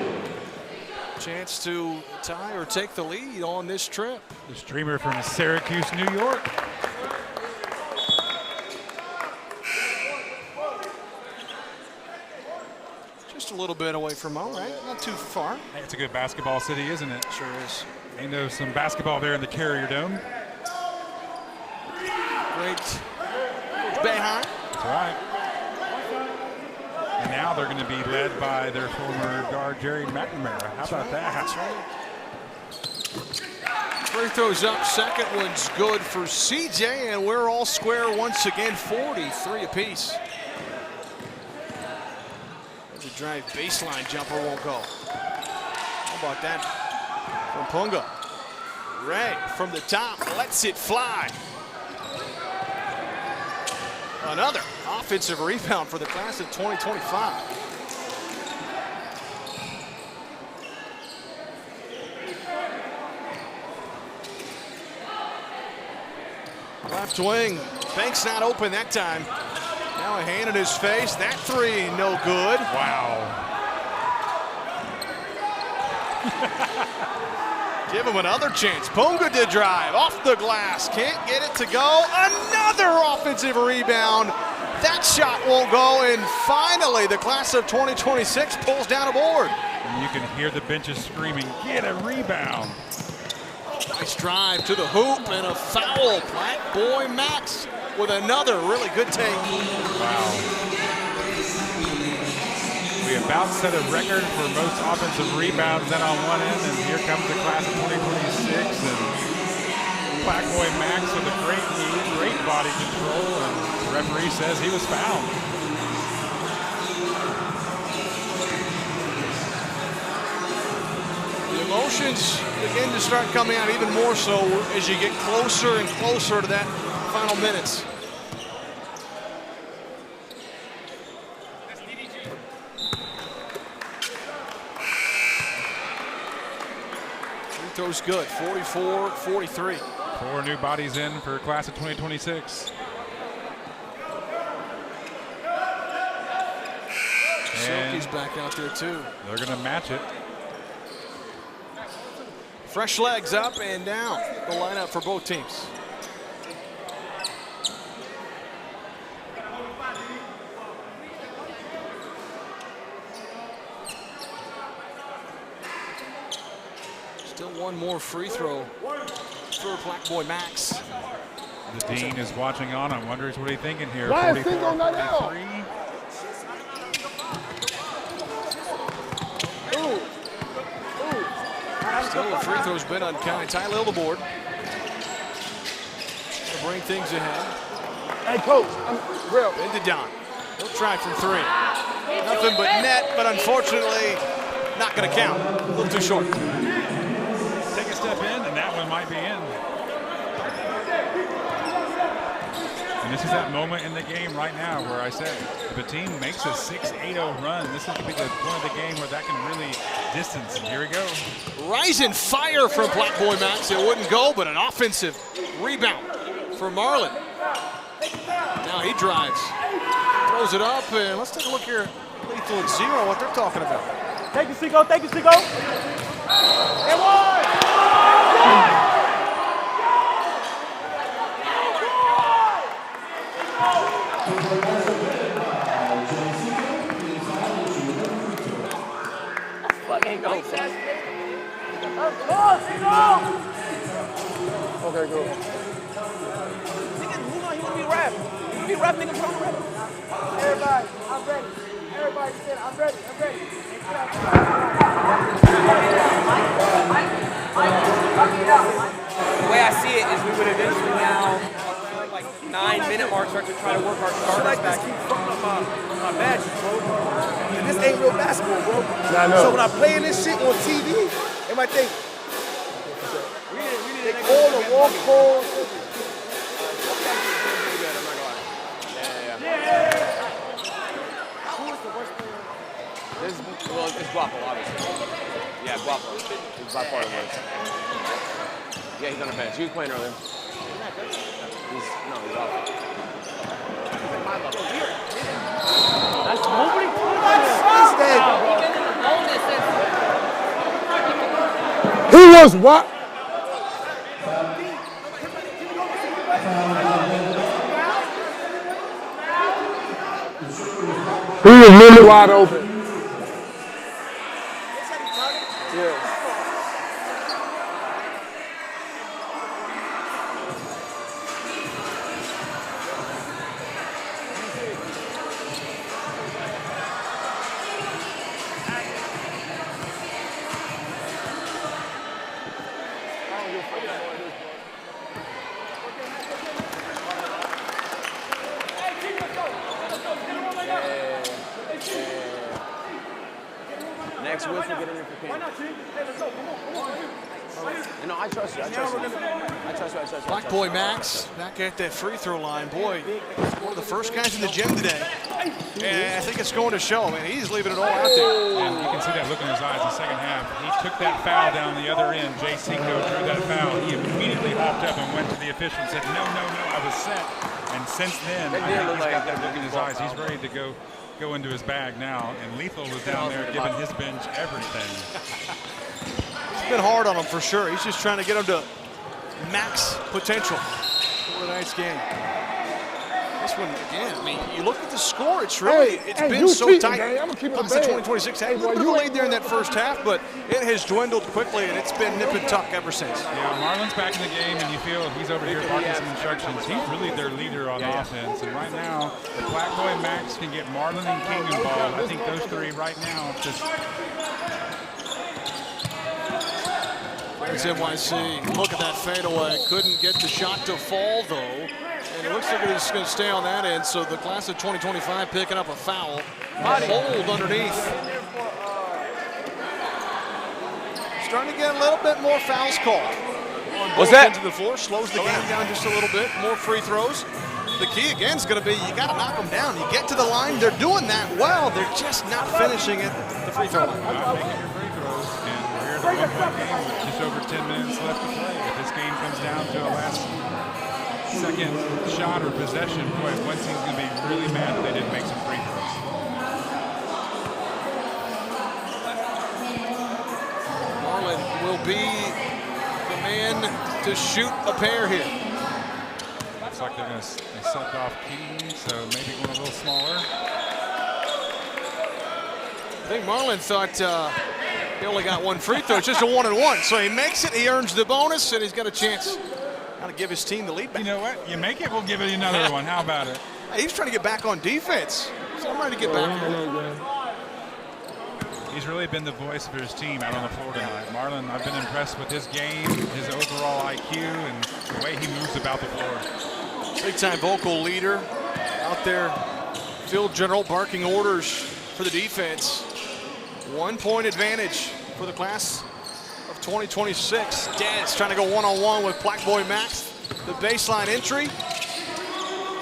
Chance to tie or take the lead on this trip. The streamer from Syracuse, New York. Just a little bit away from home, right? Not too far. Hey, it's a good basketball city, isn't it? Sure is. Ain't there some basketball there in the Carrier Dome? Great. Behind. That's right. And now they're going to be led by their former guard, Jerry McNamara. How about that? That's right. Free throws up. Second one's good for CJ, and we're all square once again. 43 apiece. The drive baseline jumper won't go. How about that from Punga? Ray from the top lets it fly. Another offensive rebound for the class of 2025. Left wing, Banks not open that time. Now a hand in his face. That three, no good. Wow. Give him another chance. Punga to drive, off the glass, can't get it to go. Another offensive rebound. That shot won't go, and finally the class of 2026 pulls down a board. And you can hear the benches screaming, get a rebound. Nice drive to the hoop and a foul. Black Boy Max with another really good take. Wow. We about set a record for most offensive rebounds then on one end, and here comes the class of 2026. And Black Boy Max with a great lead, great body control, and the referee says he was fouled. The emotions begin to start coming out even more so as you get closer and closer to that final minutes. throw's good, 44-43. 4 new bodies in for class of 2026. Silky's back out there too. They're going to match it. Fresh legs up and down the lineup for both teams. Still one more free throw for Black Boy Max. The dean is watching on. I wonder what he's thinking here. Why is Cinco not out? 43. Still the free throw's been uncounted. Ty Little the board. To bring things ahead. Hey, coach, I'm real. Into Don. He'll try from 3. Nothing but net, but unfortunately not going to count. A little too short. Take a step in, and that one might be in. And this is that moment in the game right now where I said if a team makes a 6-8-0 run, this is going to be the point of the game where that can really distance. And here we go. Rising fire from Black Boy Max. It wouldn't go, but an offensive rebound for Marlin. Now he drives. Throws it up, and let's take a look here. Lethal and Zero, what they're talking about. Take it, Seago. Take it, Seago. And one. Fucking go. Okay, go. Nigga, move on. You want to be rap. You want to be rap, nigga. Come on, rap. Everybody, I'm ready. Everybody said, I'm ready. I'm ready. The way I see it is we would eventually now, like 9-minute mark, start to try to work our starters back. Keep fucking up my matches, bro. And this ain't real basketball, bro. Nah, I know. So when I play this shit on TV, they might think they call the walk call. Well, it's Guapo, obviously. Yeah, Guapo. He's by far the worst. Yeah, he's on the bench. He was playing earlier. He's off. He's like my level. That's nobody. He was what? He was really wide open. Next week we'll get in there for King. No, I trust you. I trust you. Black Boy Max back at that free throw line. Boy, one of the first guys in the gym today. And I think it's going to show. Man, he's leaving it all out there. And you can see that look in his eyes in the second half. He took that foul down the other end. Jay Cinco drew that foul. He immediately hopped up and went to the official and said, no, I was set. And since then, I think he's got that look in his eyes. He's ready to go into his bag now. And Lethal was down there giving his bench everything. It's been hard on him for sure. He's just trying to get him to max potential for tonight's game. This one, again, I mean, you look at the score, it's really, it's been so tight. Class of 2026 had a little bit of a lead there in that first half, but it has dwindled quickly, and it's been nip and tuck ever since. Yeah, Marlon's back in the game, and you feel he's over here barking some instructions. He's really their leader on offense, and right now, if Black Boy Max can get Marlon and King involved, I think those three right now just... There's NYC. Look at that fadeaway. Couldn't get the shot to fall, though. And it looks like it's going to stay on that end. So the class of 2025 picking up a foul. Hold underneath. Starting to get a little bit more fouls called. What's that? Into the floor. Slows the game down just a little bit. More free throws. The key, again, is going to be you got to knock them down. You get to the line. They're doing that well. They're just not finishing it at the free throw line. Making your free throws, and we're here to one-point game with just over 10 minutes left to play. If this game comes down to a last second shot or possession, boy, one team's going to be really mad if they didn't make some free throws. Marlin will be the man to shoot a pair here. Looks like they subbed off King, so maybe going a little smaller. I think Marlin thought he only got one free throw. It's just a 1-and-1. So he makes it, he earns the bonus, and he's got a chance now to give his team the lead back. You know what? You make it, we'll give it another one. How about it? Hey, he's trying to get back on defense. So I'm ready to get back. He's really been the voice for his team out on the floor tonight. Marlin, I've been impressed with his game, his overall IQ, and the way he moves about the floor. Big-time vocal leader out there. Field general barking orders for the defense. 1 point advantage for the class of 2026. Dez trying to go one-on-one with Black Boy Max. The baseline entry.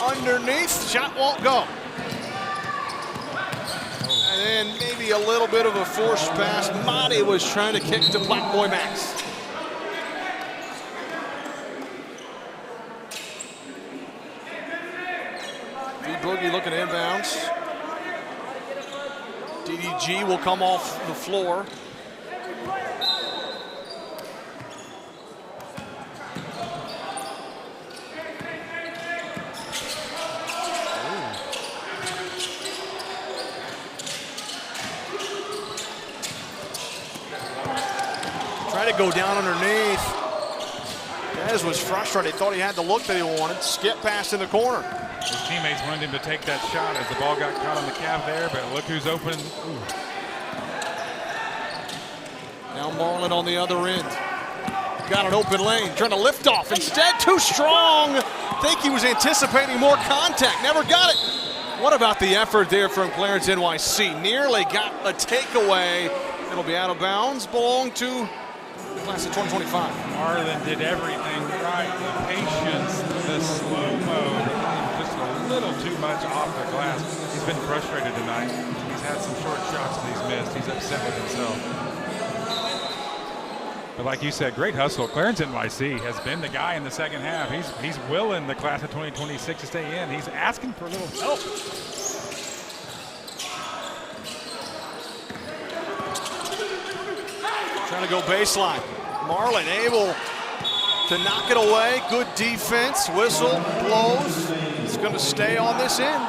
Underneath, shot won't go. And then maybe a little bit of a forced pass. Madi was trying to kick to Black Boy Max. D-Boogie looking inbounds. DDG will come off the floor. Try to go down underneath. Dez was frustrated, thought he had the look that he wanted. Skip pass in the corner. His teammates wanted him to take that shot as the ball got caught on the calf there, but look who's open. Ooh. Now Marlin on the other end. Got an open lane, trying to lift off. Instead, too strong. Think he was anticipating more contact, never got it. What about the effort there from Clarence NYC? Nearly got a takeaway. It'll be out of bounds, belong to the class of 2025. Marlin did everything right. The patience, the slow-mo. A little too much off the glass. He's been frustrated tonight. He's had some short shots that he's missed. He's upset with himself. But like you said, great hustle. Clarence NYC has been the guy in the second half. He's willing the class of 2026 to stay in. He's asking for a little help. Trying to go baseline. Marlin able to knock it away. Good defense. Whistle blows. It's going to stay on this end.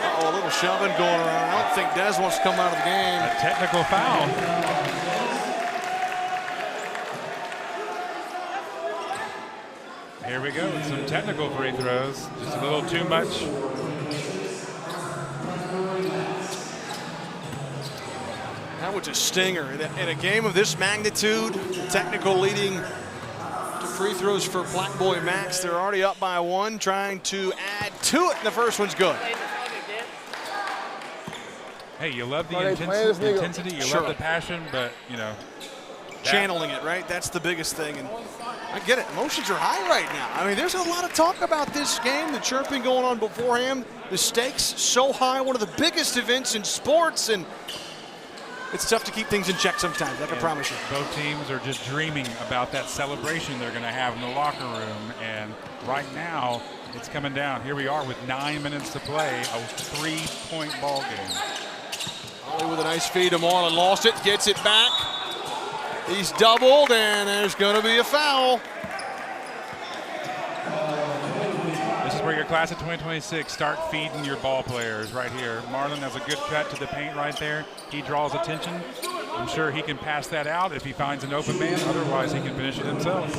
Uh-oh, a little shoving going around. I don't think Dez wants to come out of the game. A technical foul. Here we go. Some technical free throws. Just a little too much. That was a stinger. In a game of this magnitude, technical leading to free throws for Black Boy Max. They're already up by one, trying to add to it, and the first one's good. Hey, you love the intensity, you Sure. love the passion, but, you know. Channeling it, right? That's the biggest thing. And I get it. Emotions are high right now. I mean, there's a lot of talk about this game, the chirping going on beforehand, the stakes so high, one of the biggest events in sports, and it's tough to keep things in check sometimes, I can promise you. Both teams are just dreaming about that celebration they're going to have in the locker room. And right now, it's coming down. Here we are with 9 minutes to play, a 3-point ball game. Ollie with a nice feed to Marlin, lost it, gets it back. He's doubled, and there's going to be a foul. This is where your class of 2026 start feeding your ball players right here. Marlin has a good cut to the paint right there. He draws attention. I'm sure he can pass that out if he finds an open man. Otherwise, he can finish it himself.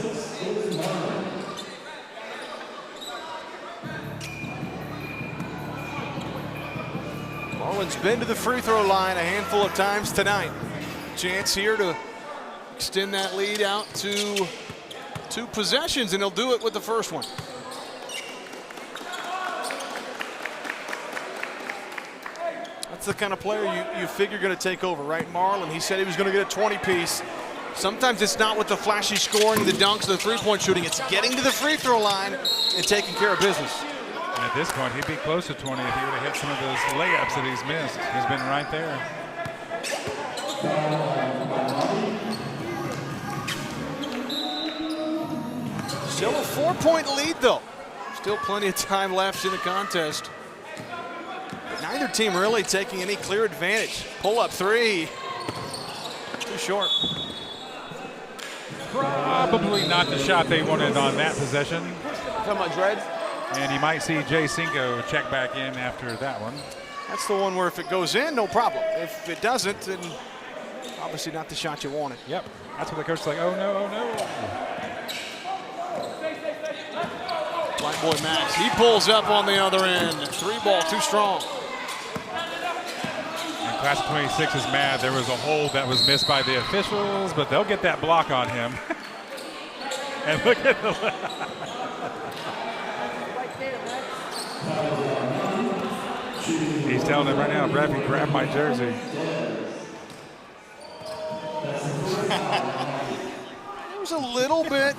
Marlin's been to the free throw line a handful of times tonight. Chance here to extend that lead out to 2 possessions, and he'll do it with the first one. That's the kind of player you figure going to take over, right? Marlin, he said he was going to get a 20-piece. Sometimes it's not with the flashy scoring, the dunks, the three-point shooting. It's getting to the free throw line and taking care of business. And at this point, he'd be close to 20 if he would have hit some of those layups that he's missed. He's been right there. Still a 4-point lead, though. Still plenty of time left in the contest. Neither team really taking any clear advantage. Pull-up three. Too short. Probably not the shot they wanted on that possession. Talking about dreads? And you might see Jay Cinco check back in after that one. That's the one where if it goes in, no problem. If it doesn't, then obviously not the shot you wanted. Yep. That's what the coach is like, oh no, oh no. Black boy Max, he pulls up on the other end. 3-ball, too strong. And Class of 26 is mad. There was a hold that was missed by the officials, but they'll get that block on him. And look at the he's telling him right now, Bradley, grab my jersey. There was a little bit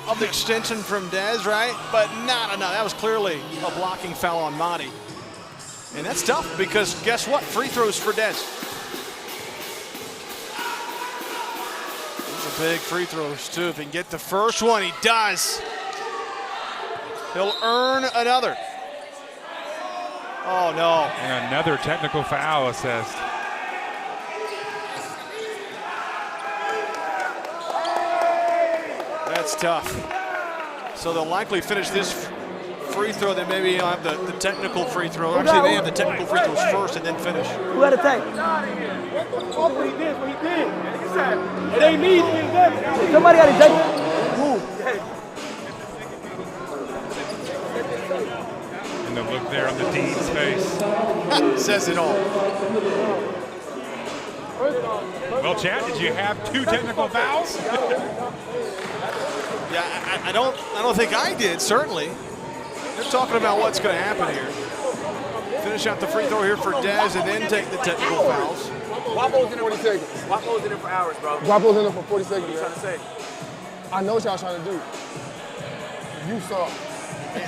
of extension from Dez, right? But not enough. That was clearly a blocking foul on Monty. And that's tough because guess what? Free throws for Dez. These are big free throws too. If he can get the first one, he does. He'll earn another. Oh no. And another technical foul assessed. That's tough. So they'll likely finish this free throw, then maybe you'll have the technical free throw. Actually, they have the technical free throws first and then finish. Who had to take? What he did, what he did. It ain't me. Somebody got to take it. And the look there on the Dean's face. Says it all. Well, Chad, did you have 2 technical fouls? Yeah, I don't think I did, certainly. They're talking about what's going to happen here. Finish out the free throw here for Dez and then take the technical fouls. Guapo's in there for 40 seconds. Guapo's in there for hours, bro. Guapo's in there for 40 seconds. What you trying to say? I know what y'all trying to do. You saw. But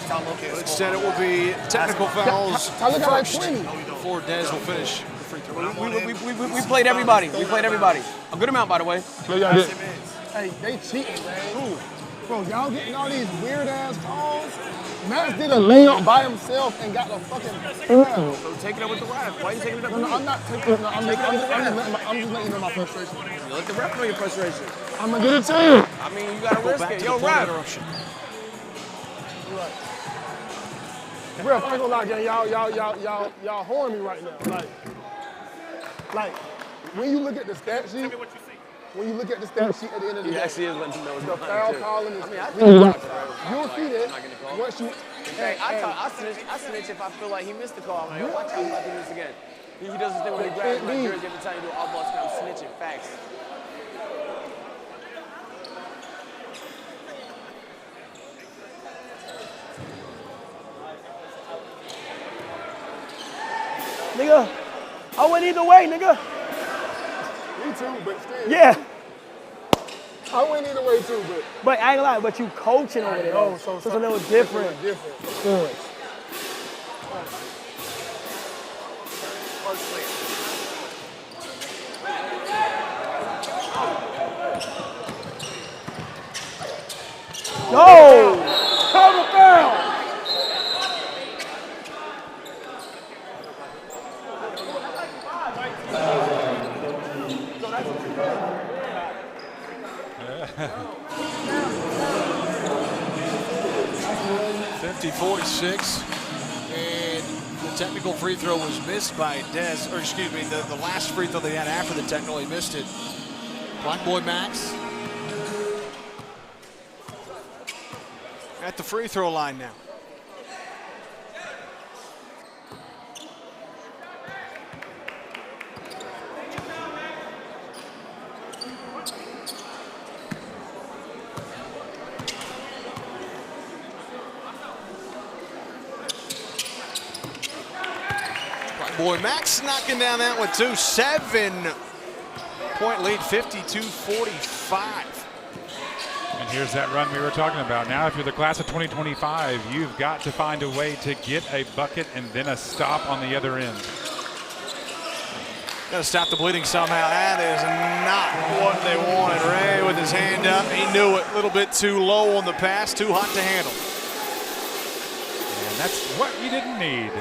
instead it will be technical fouls Tyler got like first 20. before Dez will finish the free throw. We played everybody. We played everybody. A good amount, by the way. No, y'all did. Hey, they cheating, man. Who? Bro, y'all getting all these weird-ass calls. Max did a layup by himself and got a fucking foul. So take it up with the ref. Why are you taking it up? No, I'm not taking it. No, I'm just letting you know my frustration. You let the ref know your frustration. I'm gonna get it to you. I mean, you gotta risk it. Yo, ref. Ref, I ain't gonna lie, gang. Y'all horn me right now. Like, when you look at the stat sheet, when you look at the stat sheet at the end of the day, actually is letting you know the foul calling is. You'll see that once you. Hey, I snitch if I feel like he missed the call. I'm like, watch out, he's about to do this again. He does this thing when he grabs my jersey every time you do all ball scrum, snitching. Facts. Nigga, I went either way, nigga. Me too, but still. Yeah. I went either way too, but. But I ain't gonna lie, but you coaching over there. Oh, so it's a little different. Good. No! Total foul! .50-46, and the technical free throw was missed by Dez, or excuse me, the last free throw they had after the technical, he missed it. Black boy Max at the free throw line now. Boy, Max knocking down that one too. 7-point lead, 52-45. And here's that run we were talking about. Now, if you're the class of 2025, you've got to find a way to get a bucket and then a stop on the other end. Got to stop the bleeding somehow. That is not what they wanted. Ray with his hand up. He knew it. A little bit too low on the pass. Too hot to handle. And that's what you didn't need.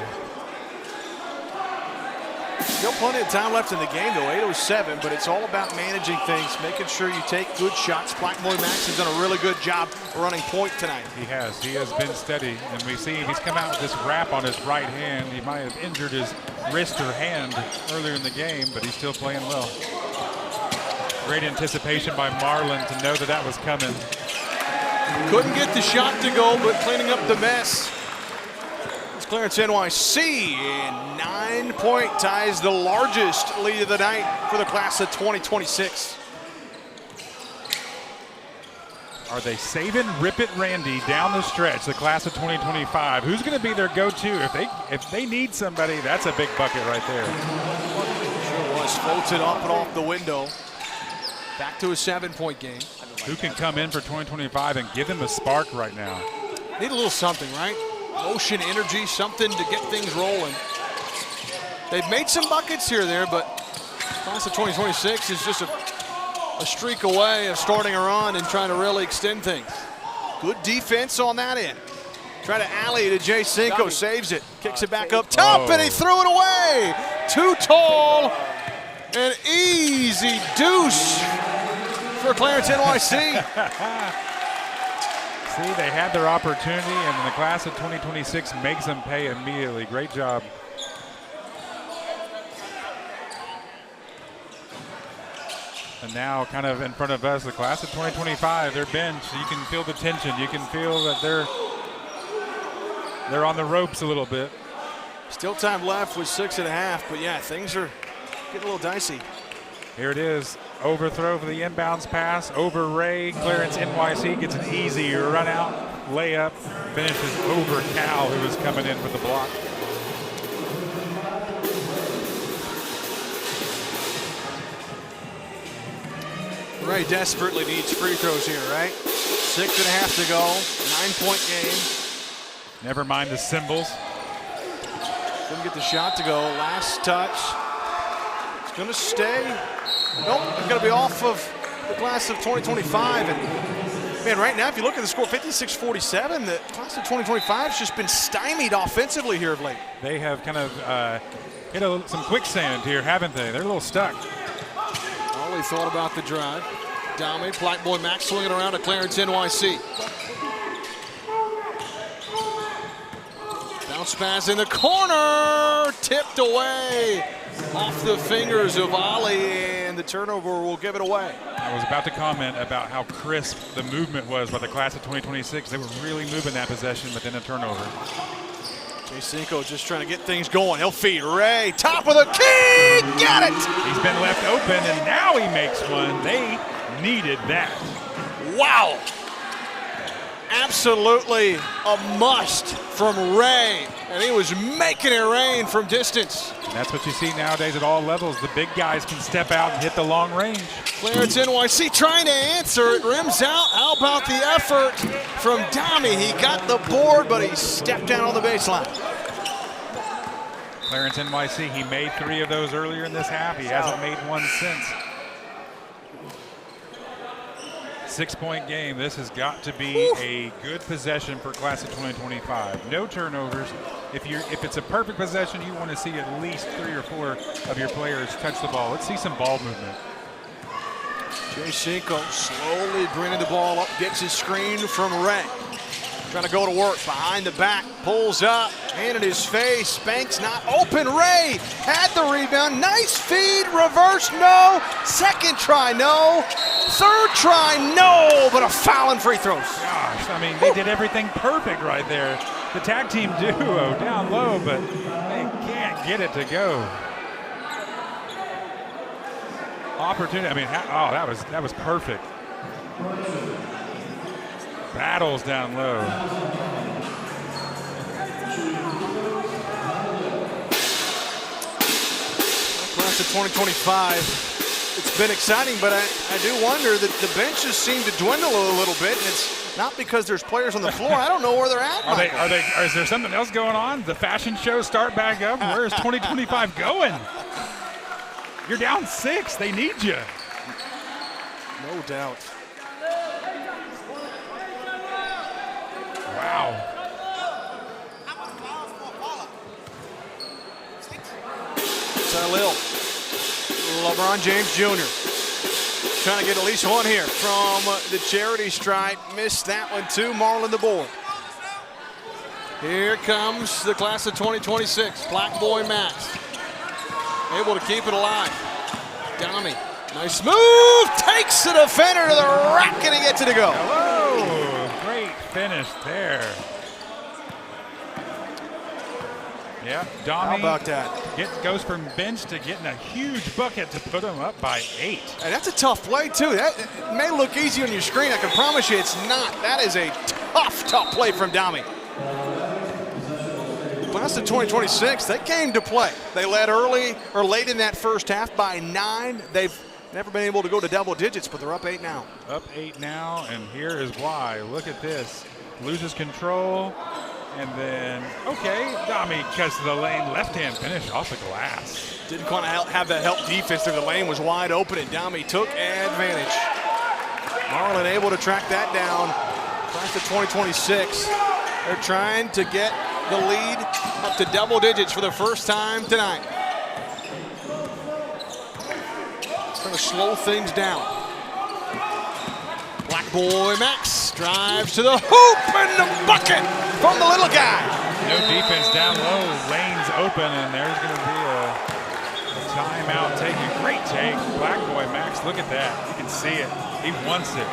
Still plenty of time left in the game, though. 8:07, but it's all about managing things, making sure you take good shots. Black Boy Max has done a really good job running point tonight. He has. He has been steady, and we see he's come out with this wrap on his right hand. He might have injured his wrist or hand earlier in the game, but he's still playing well. Great anticipation by Marlin to know that that was coming. Couldn't get the shot to go, but cleaning up the mess. It's Clarence NYC, and 9-point ties the largest lead of the night for the class of 2026. Are they saving Rip It Randy down the stretch, the class of 2025? Who's going to be their go-to? If they need somebody, that's a big bucket right there. Sure was. Floats it up and off the window. Back to a 7-point game. Who can come in for 2025 and give them a spark right now? Need a little something, right? Motion, energy, something to get things rolling. They've made some buckets here or there, but class of 2026 is just a streak away of starting a run and trying to really extend things. Good defense on that end. Try to alley to Jay Cinco, saves it, kicks it back up top, and he threw it away. Too tall, an easy deuce for Clarence NYC. See, they had their opportunity, and the class of 2026 makes them pay immediately. Great job. And now kind of in front of us, the class of 2025, their bench, you can feel the tension. You can feel that they're on the ropes a little bit. Still time left with 6.5, but yeah, things are getting a little dicey. Here it is, overthrow for the inbounds pass, over Ray. Clarence NYC gets an easy run out, layup, finishes over Cal, who was coming in with the block. Ray desperately needs free throws here, right? 6.5 to go, 9-point game. Never mind the symbols. Couldn't get the shot to go. Last touch. It's going to stay. Nope, it's going to be off of the class of 2025. And man, right now, if you look at the score, 56-47, the class of 2025 has just been stymied offensively here of late. They have kind of hit some quicksand here, haven't they? They're a little stuck. Ollie thought about the drive. Dami, Black Boy Max swinging around to Clarence NYC. Bounce pass in the corner, tipped away off the fingers of Ali, and the turnover will give it away. I was about to comment about how crisp the movement was by the class of 2026. They were really moving that possession, but then a turnover. Jay Cinco just trying to get things going. He'll feed Ray, top of the key, get it! He's been left open, and now he makes one. They needed that. Wow! Absolutely a must from Ray, and he was making it rain from distance. And that's what you see nowadays at all levels. The big guys can step out and hit the long range. Clarence NYC trying to answer it, rims out. How about the effort from Dami? He got the board, but he stepped down on the baseline. Clarence NYC, he made 3 of those earlier in this half. He hasn't made one since. 6-point game. This has got to be a good possession for class of 2025. No turnovers. If it's a perfect possession, you want to see at least 3 or 4 of your players touch the ball. Let's see some ball movement. Jay Cinco slowly bringing the ball up, gets his screen from Ray. Trying to go to work behind the back, pulls up, hand in his face, Banks not open. Ray had the rebound, nice feed, reverse, no. Second try, no. Third try, no, but a foul and free throws. Gosh, I mean, they did everything perfect right there. The tag team duo down low, but they can't get it to go. Opportunity, I mean, that was perfect. Battles down low. Class of 2025, it's It's been exciting, but I do wonder that the benches seem to dwindle a little bit, and it's not because there's players on the floor. I don't know where they're at. Is there something else going on? The fashion show start back up? Where is 2025 going? You're down 6. They need you. No doubt. Wow. Salil, LeBron James Jr. trying to get at least one here from the charity stripe. Missed that one too. Marlin the board. Here comes the class of 2026. Black Boy Max. Able to keep it alive. Dami, nice move. Takes the defender to the rack and he gets it to go. Hello. Great finish there. Yeah, Dami. How about that? Goes from bench to getting a huge bucket to put him up by 8. And that's a tough play too. That it may look easy on your screen. I can promise you it's not. That is a tough play from Dami. Class of 2026, they came to play. They led early or late in that first half by 9. They've never been able to go to double digits, but they're up 8 now. Up 8 now, and here is why. Look at this. Loses control. And then, okay, Dami cuts to the lane, left-hand finish off the glass. Didn't quite have that help defense through the lane, was wide open, and Dami took advantage. Marlin able to track that down. Class of 2026. They're trying to get the lead up to double digits for the first time tonight. Trying to slow things down. Black Boy Max drives to the hoop and the bucket from the little guy. No defense down low, lane's open, and there's going to be a timeout taken. Great take, Black Boy Max, look at that. You can see it, he wants it.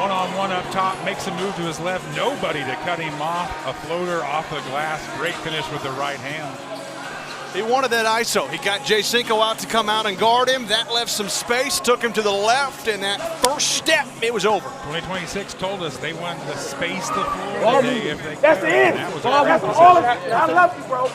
One-on-one up top, makes a move to his left, nobody to cut him off. A floater off the glass, great finish with the right hand. He wanted that ISO. He got Jay Cinco out to come out and guard him. That left some space, took him to the left, and that first step, it was over. 2026 told us they wanted to space the floor. That's it. That's all it is. I love you, bro.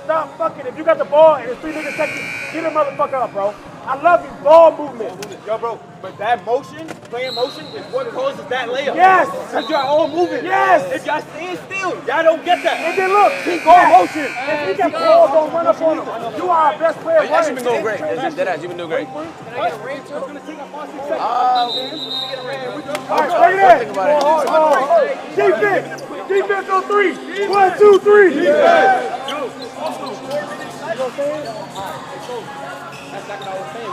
Stop fucking. If you got the ball and there's 3 niggas texting, get a motherfucker up, bro. I love you. Ball movement. Yo, bro, but that motion, playing motion, is what it holds is that layup. Yes. Because y'all all moving. Yes. If y'all stand still, y'all don't get that. And then look, keep going motion. If he got balls, don't run up on him. You are our best player. You've been doing great. That you've been doing great. All right, bring it in. Defense. Defense on 3. 1, 2, 3. Defense. You know what I'm saying? That's not what I was saying.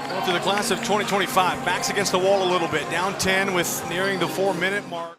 Well, to the class of 2025, backs against the wall a little bit, down 10 with nearing the 4-minute mark.